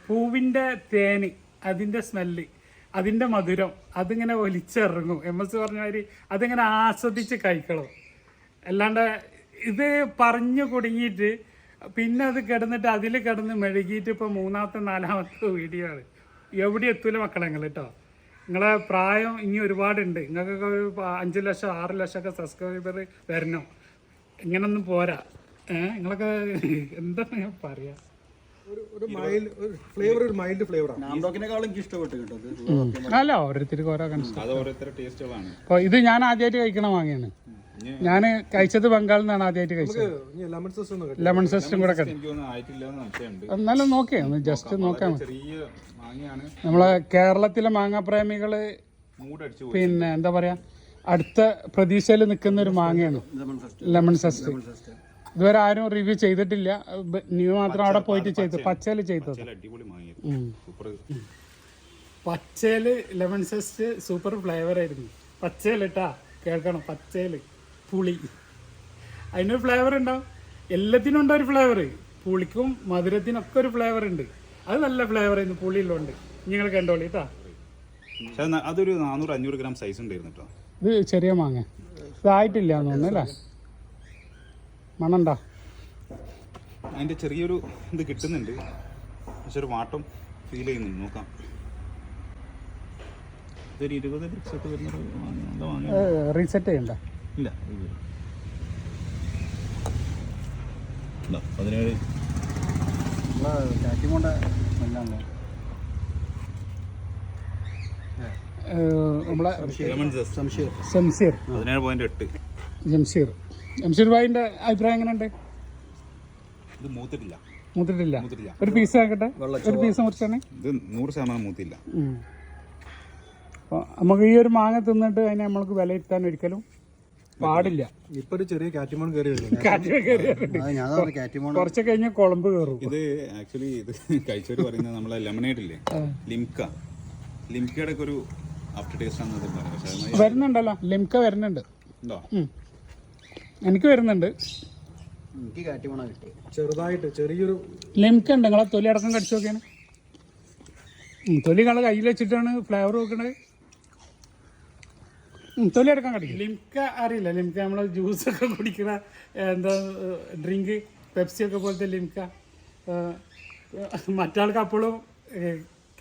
പൂവിന്റെ തേന്, അതിന്റെ സ്മെല്ല്, അതിന്റെ മധുരം, അതിങ്ങനെ ഒലിച്ചിറങ്ങും. MS പറഞ്ഞ മാതിരി അതിങ്ങനെ ആസ്വദിച്ച് കഴിക്കണം. അല്ലാണ്ട് ഇത് പറഞ്ഞു കുടുങ്ങിയിട്ട് പിന്നെ അത് കിടന്നിട്ട് അതിൽ കിടന്ന് മെഴുകിയിട്ട് ഇപ്പോൾ 3ാമത്തെ 4ാമത്തെ വീഡിയോ ആണ്. എവിടെ എത്തൂല മക്കളെ നിങ്ങൾ കേട്ടോ. നിങ്ങളെ പ്രായം ഇനി ഒരുപാടുണ്ട്. നിങ്ങൾക്കൊക്കെ ഒരു 5 ലക്ഷം 6 ലക്ഷമൊക്കെ സബ്സ്ക്രൈബർ വരണം. ഇങ്ങനൊന്നും പോരാ. നിങ്ങളൊക്കെ എന്താണ് ഞാൻ പറയാ, അല്ല ഓരോരുത്തർക്ക് ഓരോ ടേസ്റ്റുകളാണ്. അപ്പോൾ ഇത് ഞാൻ ആദ്യമായിട്ട് കഴിക്കണ വാങ്ങിയാണ്. ഞാൻ കഴിച്ചത് ബംഗാളിൽ നിന്നാണ് ആദ്യമായിട്ട് കഴിച്ചത്. ലെമൺ സിസ്റ്റും കൂടെ എന്നാലും നോക്കിയേ ഒന്ന് ജസ്റ്റ് നോക്കാം. നമ്മളെ കേരളത്തിലെ മാങ്ങാപ്രേമികള് പിന്നെ എന്താ പറയാ അടുത്ത പ്രതീക്ഷയിൽ നിൽക്കുന്ന ഒരു മാങ്ങയാണ് ലെമൺ സിസ്റ്റ്. ഇതുവരെ ആരും റിവ്യൂ ചെയ്തിട്ടില്ല. നീ മാത്രം അവിടെ പോയിട്ട് ചെയ്തു. പച്ചയില് ചെയ്തത് പച്ചയില് ലെമൺ സിസ്റ്റ് സൂപ്പർ ഫ്ലേവർ ആയിരുന്നു. പച്ചയിലിട്ടാ കേൾക്കണം, പച്ചയില് പുളി, അതിനൊരു ഫ്ലേവർ ഉണ്ടാവും. എല്ലാത്തിനും ഉണ്ടോ ഒരു ഫ്ലേവർ. പുളിക്കും മധുരത്തിനൊക്കെ ഒരു ഫ്ലേവർ ഉണ്ട്. അത് നല്ല ഫ്ലേവർ ആയിരുന്നു പുളിയിലുണ്ട്. നിങ്ങൾ കണ്ടോളി കേട്ടാ. അതൊരു 400-500 ഗ്രാം സൈസ് ഉണ്ടായിരുന്നു കേട്ടോ. ഇത് ചെറിയ മാങ്ങ, ഇതായിട്ടില്ല തോന്നുന്നു അല്ലേ? മണണ്ടാ? അതിന്റെ ചെറിയൊരു ഇത് കിട്ടുന്നുണ്ട്, പക്ഷെ ഒരു വാട്ടം ഫീൽ ചെയ്യുന്നുണ്ട്. നോക്കാം. ഇതൊരു 20 ബ്രിക്സൊക്കെ വരുന്ന റീസെറ്റ് ചെയ്യണ്ട. ഇല്ല 17 കാറ്റിമോണ്ട നമ്മളെ സംശയം ശംസീർ 17.8. ജംഷീർ ഭായിന്റെ അഭിപ്രായം എങ്ങനെയുണ്ട്? ഇത് മൂത്തിട്ടില്ല. ഒരു പീസ് ആക്കട്ടെ, ഒരു പീസ് മുറിച്ചാണ്. ഇത് 100% മൂത്തില്ല. അപ്പോൾ നമുക്ക് ഈ ഒരു മാങ്ങ തിന്നിട്ട് അതിനെ നമ്മൾക്ക് വിലയിരുത്താൻ ഒരിക്കലും പാടില്ല. ഇപ്പൊ ഒരു ചെറിയ കാറ്റുമോൺ കയറി കുറച്ച് കഴിഞ്ഞാൽ കുളമ്പ് കയറും. ഇത് ആക്ച്വലി ഇത് കഴിച്ചവര് പറയുന്നത് നമ്മളെ ലെമണേഡ് ഇല്ലേ, ലിംക്കയുടെ ഒക്കെ ഒരു ആഫ്റ്റർ ടേസ്റ്റ് ആണെന്ന് പറയുന്നത്. പക്ഷേ വരുന്നുണ്ടല്ലോ, ലിംക വരുന്നുണ്ട്. ഉണ്ടോ? എനിക്ക് വരുന്നുണ്ട്. എനിക്ക് കാറ്റുമോണ കിട്ടി ചെറുതായിട്ട്, ചെറിയൊരു ലിംക ഉണ്ട്. നിങ്ങളെ തൊലി അടക്കം കടിച്ചു നോക്കിയാണ്. തൊലി നിങ്ങളെ കയ്യിൽ വെച്ചിട്ടാണ് ഫ്ലേവർ നോക്കണത്. തൊലി അടക്കം കടിക്കും. ലിംക അറിയില്ല, ലിംക നമ്മളെ ജ്യൂസൊക്കെ കുടിക്കുന്ന എന്താ ഡ്രിങ്ക്, പെപ്സി ഒക്കെ പോലത്തെ ലിംക. മറ്റാൾക്ക് അപ്പോഴും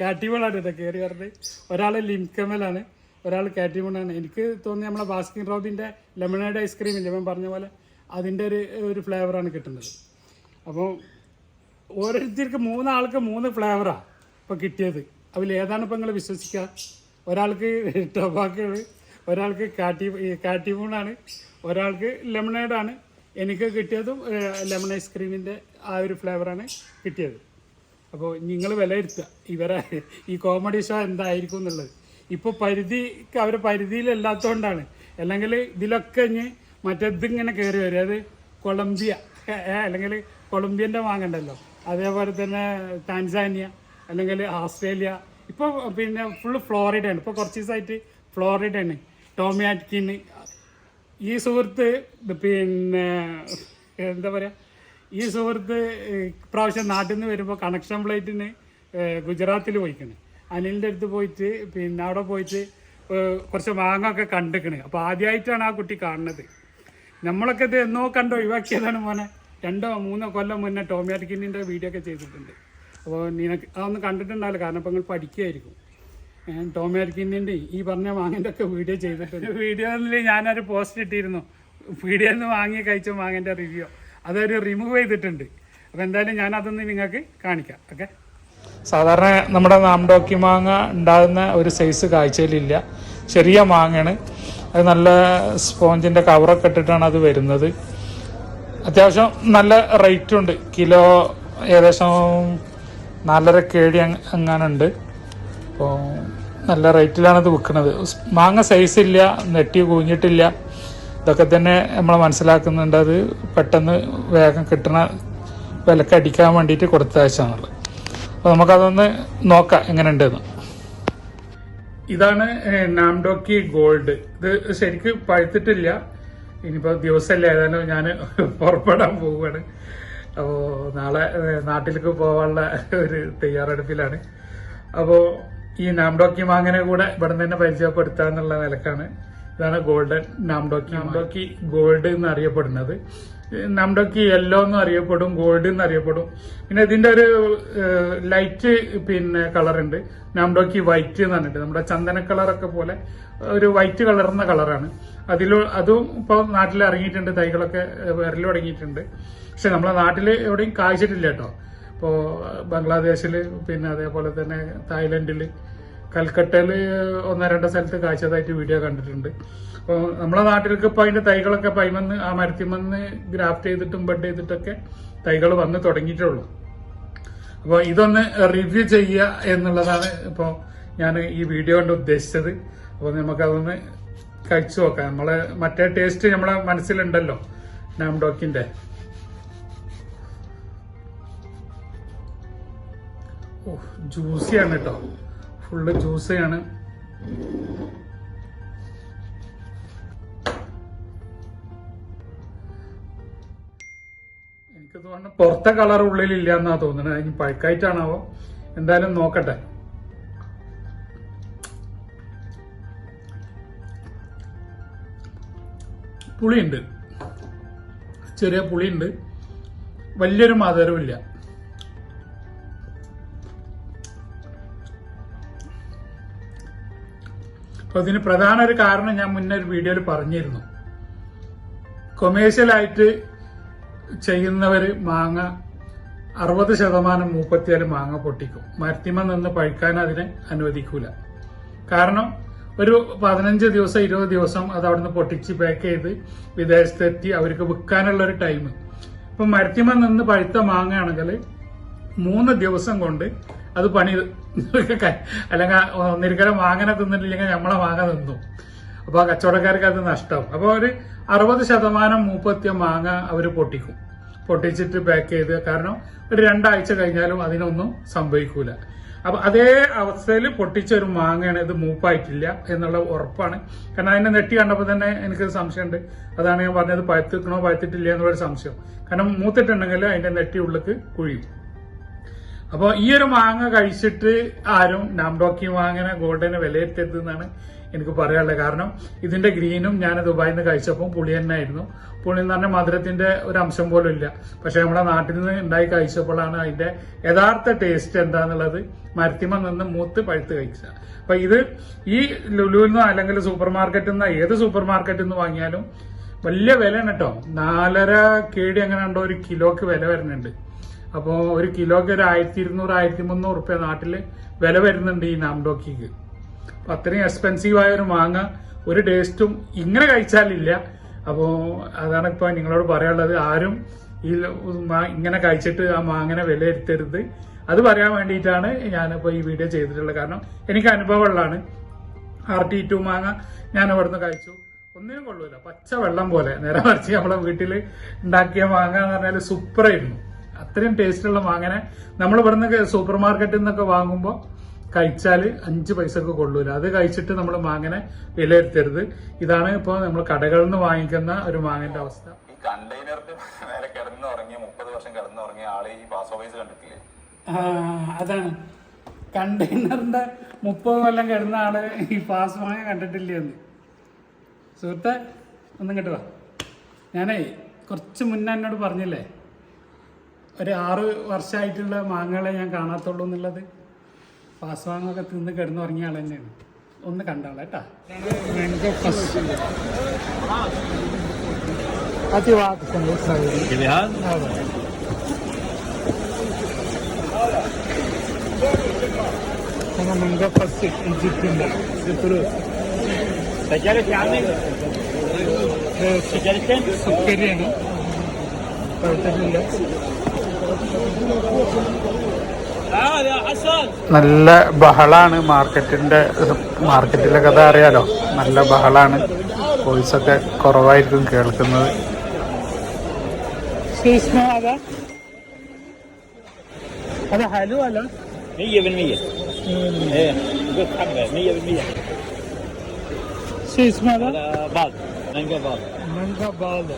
കാറ്റിമോളാണ് കേട്ടോ കയറി പറഞ്ഞത്. ഒരാൾ ലിംകമലാണ്, ഒരാൾ കാറ്റിമോളാണ്. എനിക്ക് തോന്നി നമ്മളെ ബാസ്കിൻ റോബിൻ്റെ ലെമണേഡ് ഐസ്ക്രീം ഇല്ല, ഞാൻ പറഞ്ഞ പോലെ അതിൻ്റെ ഒരു ഫ്ലേവറാണ് കിട്ടുന്നത്. അപ്പോൾ ഓരോരുത്തർക്ക് 3 ആൾക്ക് 3 ഫ്ലേവറാണ് ഇപ്പോൾ കിട്ടിയത്. അതിൽ ഏതാണ് ഇപ്പോൾ നിങ്ങൾ വിശ്വസിക്കുക? ഒരാൾക്ക് ടൊബാക്കോ, ഒരാൾക്ക് കാറ്റിമൂണാണ്, ഒരാൾക്ക് ലെമണേഡാണ്. എനിക്ക് കിട്ടിയതും ലെമൺ ഐസ്ക്രീമിൻ്റെ ആ ഒരു ഫ്ലേവറാണ് കിട്ടിയത്. അപ്പോൾ നിങ്ങൾ വിലയിരുത്തുക ഇവരെ ഈ കോമഡി ഷോ എന്തായിരിക്കും എന്നുള്ളത്. ഇപ്പോൾ അവർ പരിധിയിലല്ലാത്തതുകൊണ്ടാണ്. അല്ലെങ്കിൽ ഇതിലൊക്കെ ഇനി മറ്റേതിങ്ങനെ കയറി വരും. അത് കൊളംബിയ അല്ലെങ്കിൽ കൊളംബിയൻ്റെ വാങ്ങണ്ടല്ലോ, അതേപോലെ തന്നെ ടാൻസാനിയ അല്ലെങ്കിൽ ഓസ്ട്രേലിയ. ഇപ്പോൾ പിന്നെ ഫുള്ള് ഫ്ലോറിഡയാണ്. ഇപ്പോൾ കുറച്ച് ദിവസമായിട്ട് ഫ്ലോറിഡയാണ്. ടോമി ആറ്റ്കിന് ഈ സുഹൃത്ത് പിന്നെ എന്താ പറയുക, ഈ സുഹൃത്ത് ഇപ്രാവശ്യം നാട്ടിൽ നിന്ന് വരുമ്പോൾ കണക്ഷൻ ഫ്ലൈറ്റിന് ഗുജറാത്തിൽ പോയിക്കണ്. അനിലിൻ്റെ അടുത്ത് പോയിട്ട് പിന്നെ അവിടെ പോയിട്ട് കുറച്ച് മാങ്ങൊക്കെ കണ്ടിക്കണ്. അപ്പോൾ ആദ്യമായിട്ടാണ് ആ കുട്ടി കാണുന്നത്. നമ്മളൊക്കെ ഇത് എന്നോ കണ്ടോ ഒഴിവാക്കിയതാണ് മോനെ. 2-3 കൊല്ലം മുന്നേ ടോമി ആറ്റ്കിന്നിൻ്റെ വീഡിയോ ഒക്കെ ചെയ്തിട്ടുണ്ട്. അപ്പോൾ നിനക്ക് അതൊന്നും കണ്ടിട്ടുണ്ടാവില്ല, കാരണം അപ്പോൾ നിങ്ങൾ പഠിക്കുകയായിരിക്കും. ടോമി ആറ്റ്കിന്നിൻ്റെ ഈ പറഞ്ഞ മാങ്ങേൻ്റെ ഒക്കെ വീഡിയോ ചെയ്തിട്ടുണ്ട്. വീഡിയോയിൽ ഞാനൊരു പോസ്റ്റ് ഇട്ടിരുന്നു, വീഡിയോയിൽ നിന്ന് വാങ്ങി കഴിച്ച മാങ്ങേൻ്റെ റിവ്യൂ. അതൊരു റിമൂവ് ചെയ്തിട്ടുണ്ട്. അപ്പോൾ എന്തായാലും ഞാനതൊന്ന് നിങ്ങൾക്ക് കാണിക്കാം. ഓക്കെ, സാധാരണ നമ്മുടെ നാംഡോക്കി മാങ്ങ ഉണ്ടാകുന്ന ഒരു സൈസ് കാഴ്ചയിലില്ല. ചെറിയ മാങ്ങയാണ്. അത് നല്ല സ്പോഞ്ചിൻ്റെ കവറൊക്കെ ഇട്ടിട്ടാണ് അത് വരുന്നത്. അത്യാവശ്യം നല്ല റേറ്റും ഉണ്ട്. കിലോ ഏകദേശം 4.5 KD അങ്ങാനുണ്ട്. അപ്പോൾ നല്ല റേറ്റിലാണ് ഇത് വിൽക്കുന്നത്. മാങ്ങ സൈസില്ല, നെട്ടി കൂഞ്ഞിട്ടില്ല. ഇതൊക്കെ തന്നെ നമ്മൾ മനസ്സിലാക്കുന്നുണ്ട്. അത് പെട്ടെന്ന് വേഗം കിട്ടണ വിലക്ക് അടിക്കാൻ വേണ്ടിയിട്ട് കൊടുത്തയച്ചാണുള്ളത്. അപ്പോൾ നമുക്കതൊന്ന് നോക്കാം എങ്ങനെയുണ്ടെന്ന്. ഇതാണ് നാംഡോക്കി ഗോൾഡ്. ഇത് ശരിക്കും പഴുത്തിട്ടില്ല. ഇനിയിപ്പോൾ ദിവസമല്ലേ, ഏതായാലും ഞാൻ പുറപ്പെടാൻ പോവുകയാണ്. അപ്പോൾ നാളെ നാട്ടിലേക്ക് പോകാനുള്ള ഒരു തയ്യാറെടുപ്പിലാണ്. അപ്പോൾ ഈ നാംഡോക്കി മാങ്ങനെ കൂടെ ഇവിടെ തന്നെ പരിചയപ്പെടുത്തുക എന്നുള്ള നിലക്കാണ്. ഇതാണ് ഗോൾഡൻ നാംഡോക്കി ഗോൾഡ് എന്ന് അറിയപ്പെടുന്നത്. നാംഡോക്കി യെല്ലോ എന്നും അറിയപ്പെടും, ഗോൾഡ് എന്ന് അറിയപ്പെടും. പിന്നെ ഇതിന്റെ ഒരു ലൈറ്റ് പിന്നെ കളറുണ്ട്, നാംഡോക്കി വൈറ്റ് എന്ന് പറഞ്ഞിട്ട്. നമ്മുടെ ചന്ദന കളറൊക്കെ പോലെ ഒരു വൈറ്റ് കളർന്ന കളറാണ്. അതും ഇപ്പോൾ നാട്ടിൽ ഇറങ്ങിയിട്ടുണ്ട്, തൈകളൊക്കെ വരൽ തുടങ്ങിയിട്ടുണ്ട്. പക്ഷെ നമ്മളെ നാട്ടിൽ എവിടെയും കായ്ച്ചിട്ടില്ല കേട്ടോ. ഇപ്പോൾ ബംഗ്ലാദേശിൽ, പിന്നെ അതേപോലെ തന്നെ തായ്ലൻഡിൽ, കൽക്കട്ടയിൽ 1-2 സ്ഥലത്ത് കാഴ്ചതായിട്ട് വീഡിയോ കണ്ടിട്ടുണ്ട്. അപ്പോൾ നമ്മളെ നാട്ടിലേക്ക് ഇപ്പോൾ അതിൻ്റെ തൈകളൊക്കെ പൈമന്ന് ആ മരത്തിമന്ന് ഗ്രാഫ്റ്റ് ചെയ്തിട്ടും ബഡ് ചെയ്തിട്ടൊക്കെ തൈകൾ വന്ന് തുടങ്ങിയിട്ടുള്ളൂ. അപ്പോൾ ഇതൊന്ന് റിവ്യൂ ചെയ്യുക എന്നുള്ളതാണ് ഇപ്പോൾ ഞാൻ ഈ വീഡിയോ കൊണ്ട് ഉദ്ദേശിച്ചത്. അപ്പോൾ നമുക്കതൊന്ന് കഴിച്ചു നോക്കാം. നമ്മളെ മറ്റേ ടേസ്റ്റ് നമ്മളെ മനസ്സിലുണ്ടല്ലോ നാംഡോക്കിൻ്റെ. ഓ, ജ്യൂസിയാണ് കേട്ടോ, ഫുള്ള് ജ്യൂസിയാണ്. എനിക്ക് തോന്നുന്നു പുറത്തെ കളർ ഉള്ളിലില്ല എന്നാ തോന്നുന്നത്. ഇനി പഴുക്കായിട്ടാണാവോ, എന്തായാലും നോക്കട്ടെ. പുളിയുണ്ട്, ചെറിയ പുളിയുണ്ട്, വലിയൊരു മധുരമില്ല. അപ്പൊ ഇതിന് പ്രധാന ഒരു കാരണം ഞാൻ മുന്നേ ഒരു വീഡിയോയിൽ പറഞ്ഞിരുന്നു. കൊമേഴ്ഷ്യലായിട്ട് ചെയ്യുന്നവര് മാങ്ങ 60% മൂപ്പത്തിയാൽ മാങ്ങ പൊട്ടിക്കും. മരത്തിമ നിന്ന് പഴുക്കാൻ അതിനെ അനുവദിക്കൂല. കാരണം ഒരു 15 ദിവസം 20 ദിവസം അത് അവിടുന്ന് പൊട്ടിച്ച് പാക്ക് ചെയ്ത് വിദേശത്തെത്തി അവർക്ക് വിൽക്കാനുള്ള ഒരു ടൈം. ഇപ്പൊ മരത്തിമ നിന്ന് പഴുത്ത മാങ്ങയാണെങ്കിൽ 3 ദിവസം കൊണ്ട് അത് പണി അല്ലെങ്കിൽ ഒന്നിരിക്കലും മാങ്ങന തിന്നിട്ടില്ലെങ്കിൽ നമ്മളെ മാങ്ങ തിന്നു. അപ്പൊ ആ കച്ചവടക്കാർക്ക് അത് നഷ്ടമാവും. അപ്പൊ ഒരു 60% മൂപ്പത്തിയ മാങ്ങ അവർ പൊട്ടിച്ചിട്ട് പാക്ക് ചെയ്ത്, കാരണം ഒരു 2 ആഴ്ച കഴിഞ്ഞാലും അതിനൊന്നും സംഭവിക്കൂല. അപ്പൊ അതേ അവസ്ഥയിൽ പൊട്ടിച്ച ഒരു മാങ്ങയാണ് ഇത്, മൂപ്പായിട്ടില്ല എന്നുള്ള ഉറപ്പാണ്. കാരണം അതിന്റെ നെറ്റി കണ്ടപ്പോൾ തന്നെ എനിക്ക് സംശയമുണ്ട്. അതാണ് ഞാൻ പറഞ്ഞത്, പഴുത്തിക്കണോ പഴുത്തിട്ടില്ല എന്നുള്ളൊരു സംശയം. കാരണം മൂത്തിട്ടുണ്ടെങ്കിൽ അതിന്റെ നെറ്റി ഉള്ളിലേക്ക് കുഴിയും. അപ്പോൾ ഈ ഒരു മാങ്ങ കഴിച്ചിട്ട് ആരും നാംഡോക്കി മാങ്ങനെ ഗോൾഡിനെ വിലയിരുത്തരുത് എന്നാണ് എനിക്ക് പറയാനുള്ളത്. കാരണം ഇതിന്റെ ഗ്രീനും ഞാൻ ദുബായിൽ നിന്ന് കഴിച്ചപ്പോൾ പുളി തന്നെ ആയിരുന്നു. പുളി എന്ന് പറഞ്ഞാൽ മധുരത്തിന്റെ ഒരു അംശം പോലും ഇല്ല. പക്ഷെ നമ്മുടെ നാട്ടിൽ നിന്ന് ഉണ്ടായി കഴിച്ചപ്പോഴാണ് അതിന്റെ യഥാർത്ഥ ടേസ്റ്റ് എന്താന്നുള്ളത് മരത്തിമ നിന്ന് മൂത്ത് പഴുത്ത് കഴിക്കുക. അപ്പൊ ഇത് ഈ ലുലുവിൽ നിന്നോ അല്ലെങ്കിൽ സൂപ്പർ മാർക്കറ്റിൽ നിന്നോ ഏത് സൂപ്പർ മാർക്കറ്റിൽ നിന്ന് വാങ്ങിയാലും വലിയ വിലയാണ് കേട്ടോ. 4.5 KD അങ്ങനെ ഉണ്ടോ ഒരു കിലോക്ക് വില വരുന്നുണ്ട്. അപ്പോൾ ഒരു കിലോക്ക് ഒരു 1200-1300 റുപ്യ നാട്ടില് വില വരുന്നുണ്ട് ഈ നാംഡോക്കിക്ക്. അപ്പൊ അത്രയും എക്സ്പെൻസീവ് ആയ ഒരു മാങ്ങ ഒരു ടേസ്റ്റും ഇങ്ങനെ കഴിച്ചാലില്ല. അപ്പോൾ അതാണ് ഇപ്പൊ നിങ്ങളോട് പറയാനുള്ളത്. ആരും ഈ ഇങ്ങനെ കഴിച്ചിട്ട് ആ മാങ്ങനെ വിലയിരുത്തരുത്. അത് പറയാൻ വേണ്ടിയിട്ടാണ് ഞാനിപ്പോ ഈ വീഡിയോ ചെയ്തിട്ടുള്ളത്. കാരണം എനിക്ക് അനുഭവമുള്ളതാണ്. RT2 മാങ്ങ ഞാൻ ഇവിടുന്ന് കഴിച്ചു, ഒന്നിനും കൊള്ളൂല, പച്ച വെള്ളം പോലെ. നേരെ മറിച്ച് നമ്മളെ വീട്ടിൽ ഉണ്ടാക്കിയ മാങ്ങ എന്ന് പറഞ്ഞാൽ സൂപ്പറായിരുന്നു. അത്രയും ടേസ്റ്റുള്ള മാങ്ങനെ നമ്മൾ ഇവിടുന്ന് സൂപ്പർ മാർക്കറ്റിൽ നിന്നൊക്കെ വാങ്ങുമ്പോൾ കഴിച്ചാൽ 5 പൈസക്ക് കൊള്ളൂല. അത് കഴിച്ചിട്ട് നമ്മൾ മാങ്ങനെ വിലയിരുത്തരുത്. ഇതാണ് ഇപ്പോൾ നമ്മൾ കടകളിൽ നിന്ന് വാങ്ങിക്കുന്ന ഒരു മാങ്ങന്റെ അവസ്ഥ. ഈ കണ്ടെയ്നറിന്റെ നേരെ കിടന്നുറങ്ങിയ 30 വർഷം കിടന്നുറങ്ങിയ ആളെ ഈ പാസ് ഓവേഴ്സ് കണ്ടിട്ടില്ലേ? അതാണ് കണ്ടെയ്നറിന്റെ 30 കൊല്ലം കിടന്ന ആള് ഈ പാസ് മാങ്ങ കണ്ടിട്ടില്ലേ എന്ന്. സുഹൃത്തെ ഒന്നും കേട്ടുവാ, ഞാനേ കുറച്ച് മുന്നേ എന്നോട് പറഞ്ഞില്ലേ ഒരു 6 വർഷമായിട്ടുള്ള മാങ്ങകളെ ഞാൻ കാണാത്തുള്ളൂ എന്നുള്ളത്. പാസ് മാങ്ങൊക്കെ തിന്ന് കിടന്നുറങ്ങിയ ആൾ തന്നെയാണ്. ഒന്ന് കണ്ടാളെ കേട്ടാ. മാംഗോ ഫസ്റ്റ് മാംഗോ ഫസ്റ്റ് ഈജിപ്തിന്റെ സുക്കരിയാണ്. പഴുത്തിട്ടില്ല. നല്ല ബഹളാണ് മാർക്കറ്റിലെ കഥ അറിയാലോ. നല്ല ബഹളാണ്, വോയിസ് ഒക്കെ കുറവായിരിക്കും കേൾക്കുന്നത്. അത് ഹലോ അല്ല 100%. ايه قلت حبه 100%. شو اسمه هذا؟ هذا باض، مانجا باض. مانجا باض.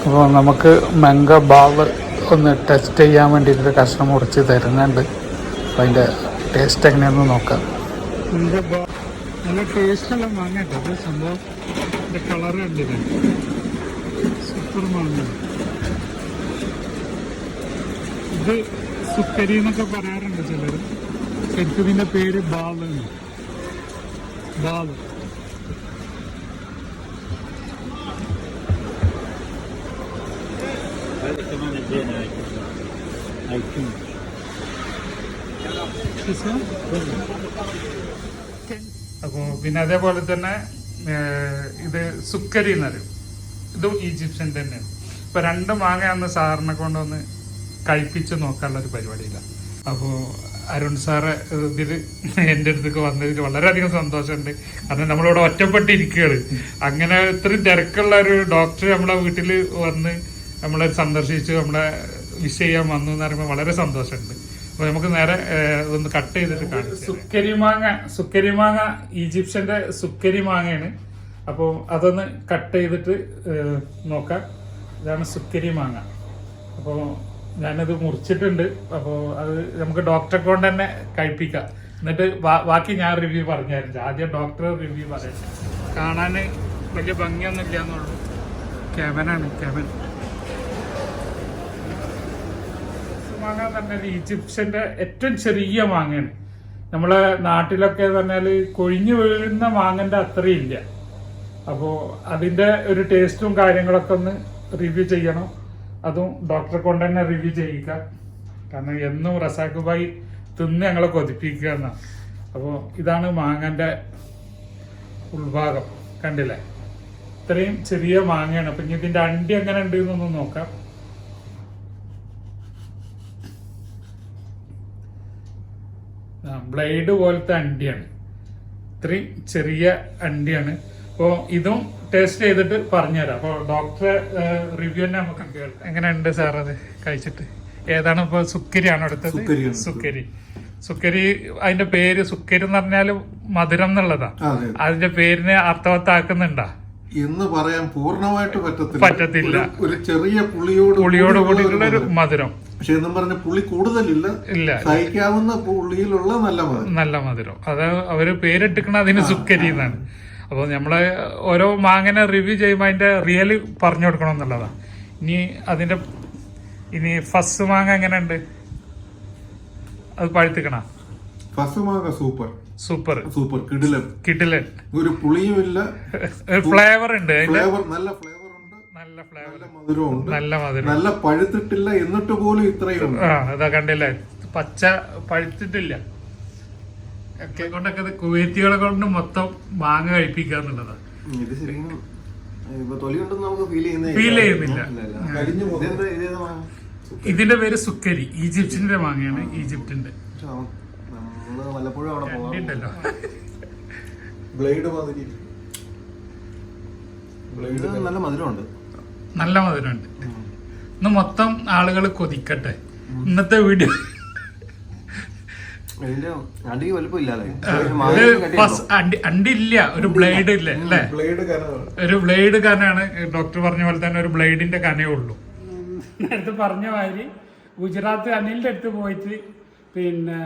അപ്പോൾ നമുക്ക് മാംഗോ ബാള് ഒന്ന് ടെസ്റ്റ് ചെയ്യാൻ വേണ്ടിയിട്ട് കഷ്ണം മുറിച്ച് തരുന്നുണ്ട്. അപ്പം അതിൻ്റെ ടേസ്റ്റ് എങ്ങനെയാണെന്ന് നോക്കാം. നല്ല ടേസ്റ്റുള്ള മാങ്ങ കേട്ടോ. അത് സംഭവം ഇതിൻ്റെ കളറ് കണ്ടില്ല, സൂപ്പർ മാങ്ങ. ഇത് സുക്കരി എന്നൊക്കെ പറയാറുണ്ട് ചിലർ. ശരിക്കും ഇതിൻ്റെ പേര് ബാള്. هذا كمان ادينا هاي كم അപ്പോൾ പിന്നെ അതേപോലെ തന്നെ ഇത് സുക്കരി എന്നറിയും. ഇതും ഈജിപ്ഷ്യൻ തന്നെയാണ്. ഇപ്പൊ 2 മാങ്ങ അന്ന് സാറിനെ കൊണ്ടൊന്ന് കഴിപ്പിച്ച് നോക്കാനുള്ളൊരു പരിപാടിയില്ല. അപ്പോൾ അരുൺ സാറ് ഇതിൽ എൻ്റെ അടുത്തേക്ക് വന്നതിൽ വളരെയധികം സന്തോഷമുണ്ട്. കാരണം നമ്മളിവിടെ ഒറ്റപ്പെട്ടിരിക്കുകയാണ്. അങ്ങനെ ഇത്രയും തിരക്കുള്ള ഒരു ഡോക്ടർ നമ്മളെ വീട്ടിൽ വന്ന് നമ്മളെ സന്ദർശിച്ചു, നമ്മളെ വിഷ് ചെയ്യാൻ വന്നു എന്ന് പറയുമ്പോൾ വളരെ സന്തോഷമുണ്ട്. അപ്പോൾ നമുക്ക് നേരെ ഒന്ന് കട്ട് ചെയ്തിട്ട് കാണാം. സുക്കരി മാങ്ങ ഈജിപ്ഷ്യന്റെ സുക്കരി മാങ്ങയാണ്. അപ്പോൾ അതൊന്ന് കട്ട് ചെയ്തിട്ട് നോക്കാം. ഇതാണ് സുക്കരി മാങ്ങ. അപ്പോൾ ഞാനത് മുറിച്ചിട്ടുണ്ട്. അപ്പോൾ അത് നമുക്ക് ഡോക്ടറെ കൊണ്ട് തന്നെ കഴിപ്പിക്കാം. എന്നിട്ട് ബാക്കി ഞാൻ റിവ്യൂ പറഞ്ഞായിരുന്നു. ആദ്യം ഡോക്ടർ റിവ്യൂ പറയാം. കാണാൻ വലിയ ഭംഗിയൊന്നും ഇല്ല എന്നുള്ളൂ. കെമനാണ് കെമൻ മാങ്ങ പറഞ്ഞാൽ ഈജിപ്ഷ്യന്റെ ഏറ്റവും ചെറിയ മാങ്ങയാണ്. നമ്മളെ നാട്ടിലൊക്കെ പറഞ്ഞാൽ കൊഴിഞ്ഞു വീഴുന്ന മാങ്ങന്റെ അത്രയും ഇല്ല. അപ്പോൾ അതിന്റെ ഒരു ടേസ്റ്റും കാര്യങ്ങളൊക്കെ ഒന്ന് റിവ്യൂ ചെയ്യണം. അതും ഡോക്ടറെ കൊണ്ട് തന്നെ റിവ്യൂ ചെയ്യിക്കുക. കാരണം എന്നും റസാഖ് ഭായി തിന്ന് ഞങ്ങളെ കൊതിപ്പിക്കുക എന്നാണ്. അപ്പോൾ ഇതാണ് മാങ്ങൻ്റെ ഉൾഭാഗം, കണ്ടില്ലേ? ഇത്രയും ചെറിയ മാങ്ങയാണ്. അപ്പം ഇനി ഇതിൻ്റെ അണ്ടി എങ്ങനെ ഉണ്ട് എന്നൊന്ന് നോക്കാം. ബ്ലേഡ് പോലത്തെ അണ്ടിയാണ്, ഇത്രയും ചെറിയ അണ്ടിയാണ്. അപ്പോൾ ഇതും ടേസ്റ്റ് ചെയ്തിട്ട് പറഞ്ഞുതരാം. അപ്പോൾ ഡോക്ടറെ റിവ്യൂ തന്നെ നമുക്ക് കേൾക്കാം. എങ്ങനെയുണ്ട് സാർ അത് കഴിച്ചിട്ട്? ഏതാണ് ഇപ്പോൾ? സുക്കരിയാണോ എടുത്തത്? സുക്കരി അതിന്റെ പേര് സുക്കരി എന്ന് പറഞ്ഞാല് മധുരം എന്നുള്ളതാ. അതിന്റെ പേരിനെ അർത്ഥവത്താക്കുന്നുണ്ടാ എന്ന് പറയാൻ പൂർണ്ണമായിട്ട് പറ്റത്തില്ല. ഒരു ചെറിയ പുളിയോട് കൂടിയിട്ടുള്ള ഒരു മധുരം. പക്ഷെ എന്നും പറഞ്ഞ പുളി കൂടുതലില്ല, സഹിക്കാവുന്ന പുളിയിലുള്ള നല്ല മധുരം. അത് അവര് പേരിട്ടിക്കണ അതിന് സുക്കരി എന്നാണ്. അപ്പൊ നമ്മള് ഓരോ മാങ്ങനെ റിവ്യൂ ചെയ്യുമ്പോ അതിന്റെ റിയൽ പറഞ്ഞു കൊടുക്കണം എന്നുള്ളതാ. ഇനി ഫസ്റ്റ് മാങ്ങ എങ്ങനെ ഉണ്ട്? അത് പഴുത്തിക്കണ ഫസ്റ്റ് മാങ്ങ സൂപ്പർ കിടിലൻ. ഒരു പുളിയുമില്ല, ഫ്ലേവർ ഉണ്ട്, നല്ല മധുരമുണ്ട്, നല്ല പഴുത്തിട്ടില്ല എന്നിട്ട് പോലും ഇത്രയും. അതാ കണ്ടില്ലേ, പച്ച പഴുത്തിട്ടില്ല. കൊണ്ടൊക്കെ കുവൈറ്റികളെ കൊണ്ട് മൊത്തം മാങ്ങ കഴിപ്പിക്കുക എന്നുള്ളതാണ്. ഫീൽ ചെയ്യുന്നില്ല. ഇതിന്റെ പേര് സുക്കരി, ഈജിപ്തിന്റെ മാങ്ങയാണ്. ഈജിപ്തിന്റെ ഉണ്ടല്ലോ, നല്ല മധുരമുണ്ട്. ഇന്ന് മൊത്തം ആളുകൾ കൊതിക്കട്ടെ ഇന്നത്തെ വീഡിയോ. അണ്ടി ഇല്ല, ഒരു ബ്ലേഡ് ഇല്ല അല്ലേ? ഒരു ബ്ലേഡ് കനയാണ്. ഡോക്ടർ പറഞ്ഞ പോലെ തന്നെ ഒരു ബ്ലേഡിന്റെ കനയേ ഉള്ളൂ. നേരത്തെ പറഞ്ഞ മാതിരി ഗുജറാത്ത് അനിലിന്റെ അടുത്ത് പോയിട്ട് പിന്നെ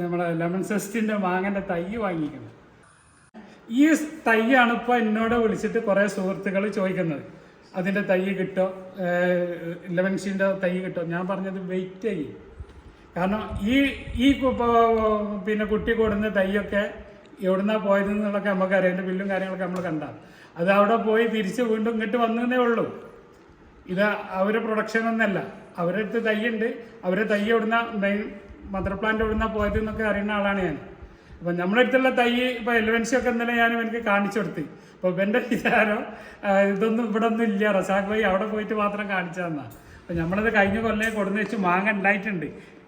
നമ്മളെ ലെമൺ സെസ്റ്റിന്റെ മാങ്ങന്റെ തൈ വാങ്ങിക്കുന്നത്. ഈ തൈയാണ് ഇപ്പൊ എന്നോട് വിളിച്ചിട്ട് കുറെ സുഹൃത്തുക്കൾ ചോദിക്കുന്നത്, അതിന്റെ തൈ കിട്ടോ, ലെമൺസിന്റെ തൈ കിട്ടോ? ഞാൻ പറഞ്ഞത് വെയിറ്റ് ചെയ്യും. കാരണം ഈ പിന്നെ കുട്ടി കൊടുന്ന തൈയൊക്കെ എവിടുന്നാ പോയതെന്നുള്ളതൊക്കെ നമുക്കറിയാം. അതിന്റെ ബില്ലും കാര്യങ്ങളൊക്കെ നമ്മൾ കണ്ടാൽ അത് അവിടെ പോയി തിരിച്ച് വീണ്ടും ഇങ്ങോട്ട് വന്നതേ ഉള്ളൂ. ഇത് അവരുടെ പ്രൊഡക്ഷൻ ഒന്നല്ല. അവരുടെ അടുത്ത് തൈയുണ്ട്, അവരുടെ തൈ എവിടുന്ന മെയിൻ മദർ പ്ലാന്റ് എവിടുന്ന പോയത് എന്നൊക്കെ അറിയുന്ന ആളാണ് ഞാൻ. അപ്പം നമ്മുടെ അടുത്തുള്ള തൈ ഇപ്പോൾ എലവൻസിയൊക്കെ ഇന്നലെ ഞാൻ എനിക്ക് കാണിച്ചു കൊടുത്ത്. അപ്പോൾ എൻ്റെ വിചാരം ഇതൊന്നും ഇവിടെ ഒന്നും ഇല്ല, റസാഖ് ഭായി അവിടെ പോയിട്ട് മാത്രം കാണിച്ചു തന്നാണ്. അപ്പം നമ്മളത് കഴിഞ്ഞ കൊല്ലം കൊടുന്ന് വെച്ച് മാങ്ങ ഉണ്ടായിട്ടുണ്ട്.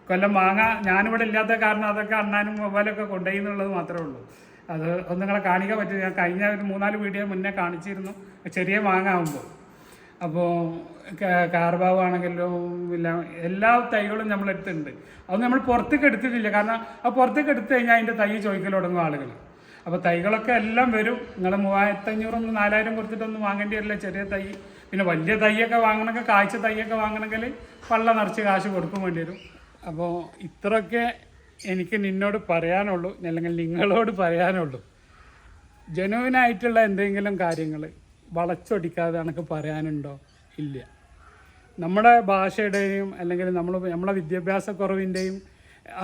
കൊല്ലം മാങ്ങ ഞാനിവിടെ ഇല്ലാത്ത കാരണം അതൊക്കെ അണ്ണാനും മൊബൈലൊക്കെ കൊണ്ടുപോയി എന്നുള്ളത് മാത്രമേ ഉള്ളൂ. അത് ഒന്നും നിങ്ങളെ കാണിക്കാൻ പറ്റും. ഞാൻ കഴിഞ്ഞ ഒരു 3-4 വീഡിയോ മുന്നേ കാണിച്ചിരുന്നു, ചെറിയ മാങ്ങ ആകുമ്പോൾ. അപ്പോൾ കാർബാവാണെങ്കിലും എല്ലാ തൈകളും നമ്മളെടുത്തിട്ടുണ്ട്. അത് നമ്മൾ പുറത്തേക്ക് എടുത്തിട്ടില്ല, കാരണം ആ പുറത്തേക്ക് എടുത്തു കഴിഞ്ഞാൽ അതിൻ്റെ തൈ ചോദിക്കൽ തുടങ്ങും ആളുകൾ. അപ്പോൾ തൈകളൊക്കെ എല്ലാം വരും. നിങ്ങൾ 3500 4000 കൊടുത്തിട്ടൊന്നും വാങ്ങേണ്ടി വരില്ല ചെറിയ തൈ. പിന്നെ വലിയ തൈയൊക്കെ വാങ്ങണമെങ്കിൽ, കാഴ്ച തൈയൊക്കെ വാങ്ങണമെങ്കിൽ പള്ള നിറച്ച് കാശ് കൊടുക്കും വേണ്ടി വരും. അപ്പോൾ ഇത്രയൊക്കെ എനിക്ക് നിന്നോട് പറയാനുള്ളൂ, അല്ലെങ്കിൽ നിങ്ങളോട് പറയാനുള്ളൂ. ജനുവിനായിട്ടുള്ള എന്തെങ്കിലും കാര്യങ്ങൾ വളച്ചൊടിക്കാതെ എനിക്ക് പറയാനുണ്ടോ? ഇല്ല. നമ്മുടെ ഭാഷയുടെയും അല്ലെങ്കിൽ നമ്മളെ വിദ്യാഭ്യാസക്കുറവിൻ്റെയും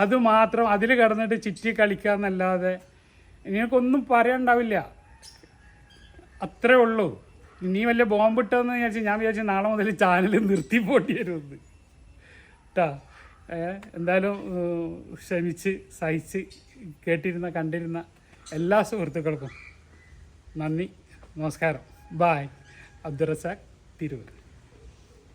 അത് മാത്രം അതിൽ കിടന്നിട്ട് ചിറ്റി കളിക്കുക എന്നല്ലാതെ നിനക്കൊന്നും പറയാനുണ്ടാവില്ല. അത്രേ ഉള്ളൂ. നീ വലിയ ബോംബിട്ടെന്ന് വിചാരിച്ച് ഞാൻ വിചാരിച്ചു നാളെ മുതൽ ചാനൽ നിർത്തി പോട്ടി വരുമെന്ന് കേട്ടാ. എന്തായാലും ക്ഷമിച്ച് സഹിച്ച് കണ്ടിരുന്ന എല്ലാ സുഹൃത്തുക്കൾക്കും നന്ദി, നമസ്കാരം. ബായ്. അബ്ദുൾ റസാഖ്, തിരൂർ.